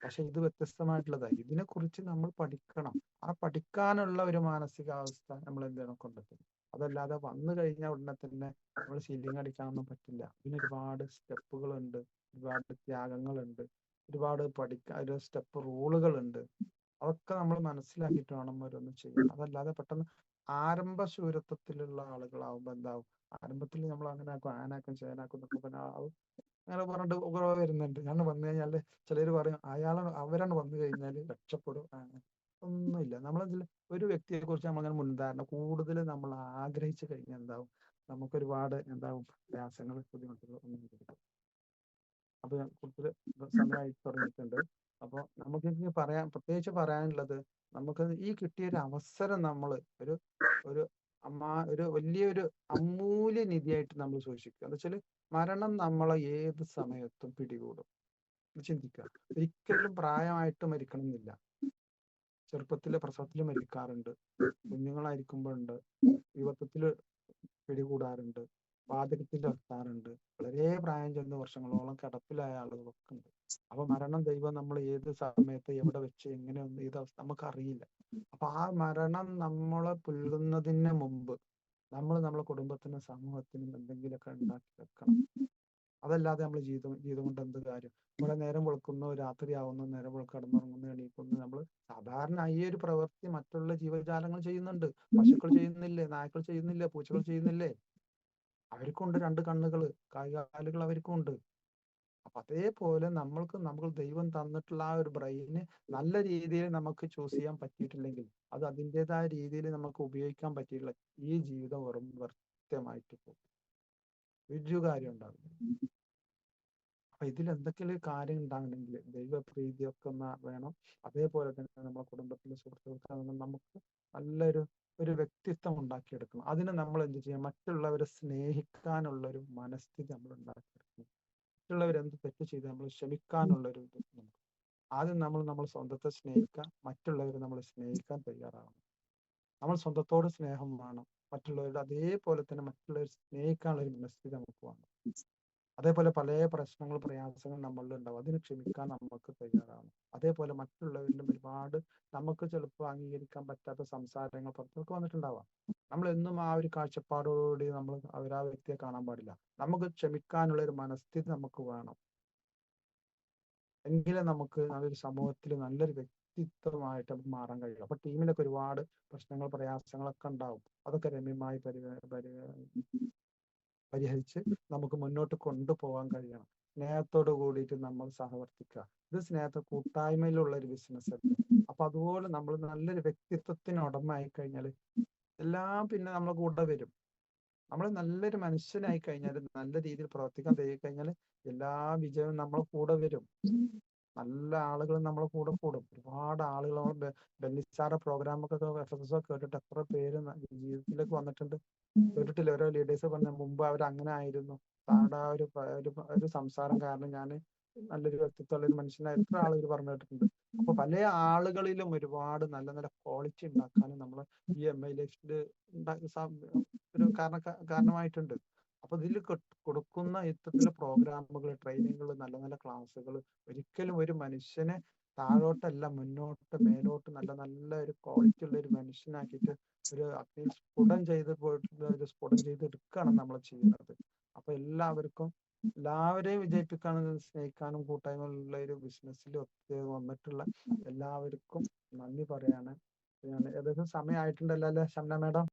പക്ഷെ ഇത് വ്യത്യസ്തമായിട്ടുള്ളതാണ്. ഇതിനെക്കുറിച്ച് നമ്മൾ പഠിക്കണം. ആ പഠിക്കാനുള്ള ഒരു മാനസികാവസ്ഥ നമ്മൾ എന്താണ് കൊണ്ടെത്തുന്നത്. അതല്ലാതെ വന്നു കഴിഞ്ഞാൽ ഉടനെ തന്നെ നമ്മൾ സീലിംഗ് അടിക്കാനൊന്നും പറ്റില്ല. ഇതിന് ഒരുപാട് സ്റ്റെപ്പുകളുണ്ട്, ഒരുപാട് ത്യാഗങ്ങളുണ്ട്, ഒരുപാട് ഒരു സ്റ്റെപ്പ് റൂളുകളുണ്ട്. അതൊക്കെ നമ്മൾ മനസ്സിലാക്കിയിട്ട് വേണം ഓരോന്ന് ചെയ്യാൻ. അതല്ലാതെ പെട്ടെന്ന് ആരംഭ ശൂരത്വത്തിലുള്ള ആളുകളാവുമ്പോ എന്താവും, ആരംഭത്തിൽ നമ്മൾ അങ്ങനെ ആക്കും, ആനാക്കും ചേനാക്കും എന്നൊക്കെ പറഞ്ഞാൽ അങ്ങനെ പറഞ്ഞിട്ട് കുറവ് വരുന്നുണ്ട്. കാരണം വന്നു കഴിഞ്ഞാല് ചിലർ പറയും അവരാണ് വന്നു കഴിഞ്ഞാൽ രക്ഷപ്പെടും. ഒന്നുമില്ല. നമ്മളതിൽ ഒരു വ്യക്തിയെ കുറിച്ച് നമ്മളങ്ങനെ മുൻധാരണ കൂടുതൽ നമ്മൾ ആഗ്രഹിച്ചു കഴിഞ്ഞാൽ എന്താവും, നമുക്കൊരുപാട് എന്താവും പ്രയാസങ്ങൾ, ബുദ്ധിമുട്ടുകൾ ഒന്നും വരും. അപ്പൊ ഞാൻ കൂടുതൽ സമയമായി തുടങ്ങിയിട്ടുണ്ട്. അപ്പോൾ നമുക്ക് ഇനി പ്രത്യേകിച്ച് പറയാനുള്ളത്, നമുക്ക് ഈ കിട്ടിയൊരു അവസരം നമ്മൾ ഒരു ഒരു ഒരു വലിയൊരു അമൂല്യ നിധിയായിട്ട് നമ്മൾ സൂക്ഷിക്കുക. എന്താ വെച്ചാൽ മരണം നമ്മളെ ഏത് സമയത്തും പിടികൂടും. ചിന്തിക്കുക. ഒരിക്കലും പ്രായമായിട്ട് മരിക്കണം എന്നില്ല. ചെറുപ്പത്തില് പ്രസവത്തിൽ മരിക്കാറുണ്ട്, കുഞ്ഞുങ്ങളായിരിക്കുമ്പോഴുണ്ട്, യുവത്വത്തിൽ പിടികൂടാറുണ്ട്, വാർദ്ധക്യത്തിൽ എത്താറുണ്ട്, വളരെ പ്രായം ചെന്ന് വർഷങ്ങളോളം കിടപ്പിലായ ആളുകളൊക്കെ ഉണ്ട്. അപ്പൊ മരണം ദൈവം നമ്മൾ ഏത് സമയത്ത് എവിടെ വെച്ച് എങ്ങനെയൊന്നും ഏത് അവസ്ഥ നമുക്കറിയില്ല. അപ്പൊ ആ മരണം നമ്മളെ പുൽകുന്നതിന് മുമ്പ് നമ്മൾ നമ്മളെ കുടുംബത്തിനും സമൂഹത്തിനും എന്തെങ്കിലുമൊക്കെ ഉണ്ടാക്കി വെക്കണം. അതല്ലാതെ നമ്മൾ ജീവിതം കൊണ്ട് എന്ത് കാര്യം? കുറെ നേരം വെളുക്കുന്നു, രാത്രിയാവുന്നു, നേരം വെളുക്ക് കിടന്നുറങ്ങുന്നു, എണീക്കുന്നു. നമ്മൾ സാധാരണ ഈ ഒരു പ്രവൃത്തി മറ്റുള്ള ജീവജാലങ്ങൾ ചെയ്യുന്നുണ്ട്. പശുക്കൾ ചെയ്യുന്നില്ലേ? നായ്ക്കൾ ചെയ്യുന്നില്ലേ? പൂച്ചകൾ ചെയ്യുന്നില്ലേ? അവർക്കുണ്ട് രണ്ട് കണ്ണുകൾ, കാലുകൾ അവർക്കും ഉണ്ട്. അപ്പൊ അതേപോലെ നമ്മൾ ദൈവം തന്നിട്ടുള്ള ആ ഒരു ബ്രെയിന് നല്ല രീതിയിൽ നമുക്ക് ചൂസ് ചെയ്യാൻ പറ്റിയിട്ടില്ലെങ്കിൽ, അത് അതിൻ്റെതായ രീതിയിൽ നമുക്ക് ഉപയോഗിക്കാൻ പറ്റിയിട്ടില്ല, ഈ ജീവിതം വെറും വ്യർത്ഥമായിട്ട് പോകും. ഒരു കാര്യം ഉണ്ടാവില്ല. അപ്പൊ ഇതിൽ എന്തൊക്കെയുള്ള കാര്യം ഉണ്ടാകണമെങ്കിൽ ദൈവപ്രീതിയൊക്കെ വേണം. അതേപോലെ തന്നെ നമ്മുടെ കുടുംബത്തിലെ സുഹൃത്തുക്കൾക്ക് നമുക്ക് നല്ലൊരു വ്യക്തിത്വം ഉണ്ടാക്കിയെടുക്കണം. അതിന് നമ്മൾ എന്ത് ചെയ്യാം? മറ്റുള്ളവരെ സ്നേഹിക്കാനുള്ള ഒരു മനസ്ഥിതി നമ്മൾ ഉണ്ടാക്കിയെടുക്കണം. മറ്റുള്ളവരെന്ത് തെറ്റ് ചെയ്ത് നമ്മൾ ക്ഷമിക്കാനുള്ളൊരു ഇത് നമുക്ക് ആദ്യം നമ്മൾ സ്വന്തത്തെ സ്നേഹിക്കുക, മറ്റുള്ളവരെ നമ്മൾ സ്നേഹിക്കാൻ തയ്യാറാവണം. നമ്മൾ സ്വന്തത്തോട് സ്നേഹം വേണം, മറ്റുള്ളവരുടെ അതേപോലെ തന്നെ മറ്റുള്ളവരെ സ്നേഹിക്കാനുള്ള ഒരു മനസ്ഥിതി നമുക്ക് വേണം. അതേപോലെ പല പ്രശ്നങ്ങൾ, പ്രയാസങ്ങൾ നമ്മളിൽ ഉണ്ടാവും, അതിന് ക്ഷമിക്കാൻ നമുക്ക് തയ്യാറാവണം. അതേപോലെ മറ്റുള്ളവരിലും ഒരുപാട് നമുക്ക് ചിലപ്പോൾ അംഗീകരിക്കാൻ പറ്റാത്ത സംസാരങ്ങൾ പുറത്തൊക്കെ വന്നിട്ടുണ്ടാവാം. നമ്മൾ എന്നും ആ ഒരു കാഴ്ചപ്പാടോടുകൂടി നമ്മൾ ആ വ്യക്തിയെ കാണാൻ പാടില്ല. നമുക്ക് ക്ഷമിക്കാനുള്ള ഒരു മനസ്ഥിതി നമുക്ക് വേണം. എങ്കിലേ നമുക്ക് നല്ലൊരു സമൂഹത്തിൽ നല്ലൊരു വ്യക്തിത്വമായിട്ട് നമുക്ക് മാറാൻ കഴിയും. അപ്പൊ ടീമിലൊക്കെ ഒരുപാട് പ്രശ്നങ്ങൾ, പ്രയാസങ്ങളൊക്കെ ഉണ്ടാവും. അതൊക്കെ രമ്യമായി പരിഹരിച്ച് നമുക്ക് മുന്നോട്ട് കൊണ്ടുപോകാൻ കഴിയണം. സ്നേഹത്തോട് കൂടിയിട്ട് നമ്മൾ സഹവർത്തിക്കുക. ഇത് കൂട്ടായ്മയിലുള്ള ഒരു ബിസിനസ് അല്ലേ. അപ്പൊ അതുപോലെ നമ്മൾ നല്ലൊരു വ്യക്തിത്വത്തിന് ഉടമയായി കഴിഞ്ഞാൽ എല്ലാം പിന്നെ നമ്മളെ കൂടെ വരും. നമ്മൾ നല്ലൊരു മനുഷ്യനായി കഴിഞ്ഞാൽ, നല്ല രീതിയിൽ പ്രവർത്തിക്കാൻ കഴിയും കഴിഞ്ഞാൽ എല്ലാ വിജയവും നമ്മളെ കൂടെ വരും. നല്ല ആളുകൾ നമ്മളെ കൂടെ കൂടും. ഒരുപാട് ആളുകൾ ബെന്നിസാറ പ്രോഗ്രാമൊക്കെ FSS കേട്ടിട്ട് എത്ര പേര് ജീവിതത്തിലേക്ക് വന്നിട്ടുണ്ട്. കേട്ടിട്ടില്ല? ഓരോ ലീഡേഴ്സ് പറഞ്ഞ മുമ്പ് അവർ അങ്ങനെ ആയിരുന്നു, താഴെ ഒരു സംസാരം കാരണം ഞാൻ നല്ലൊരു വ്യക്തിത്വമുള്ള ഒരു മനുഷ്യനായ എത്ര ആളുകൾ പറഞ്ഞു കേട്ടിട്ടുണ്ട്. അപ്പൊ പല ആളുകളിലും ഒരുപാട് നല്ല നല്ല ക്വാളിറ്റി ഉണ്ടാക്കാനും നമ്മൾ ഈ MI ലൈഫിൽ ഒരു കാരണമായിട്ടുണ്ട്. അപ്പൊ ഇതിൽ കൊടുക്കുന്ന ഇത്തരത്തിലുള്ള പ്രോഗ്രാമുകൾ, ട്രെയിനിങ്ങുകൾ, നല്ല നല്ല ക്ലാസ്സുകൾ ഒരിക്കലും ഒരു മനുഷ്യനെ താഴോട്ടല്ല മുന്നോട്ട് മേലോട്ട് നല്ല നല്ല ഒരു ക്വാളിറ്റി ഉള്ള ഒരു മനുഷ്യനാക്കിയിട്ട് ഒരു സ്ഫുടം ചെയ്തെടുക്കുകയാണ് നമ്മൾ ചെയ്യുന്നത്. അപ്പൊ എല്ലാവരെയും വിജയിപ്പിക്കാനും സ്നേഹിക്കാനും കൂട്ടായ്മയുള്ള ഒരു ബിസിനസ്സിൽ വന്നിട്ടുള്ള എല്ലാവർക്കും നന്ദി പറയാണ്. ഏകദേശം സമയമായിട്ടുണ്ടല്ലോ അല്ലേ ഷംന മാഡം?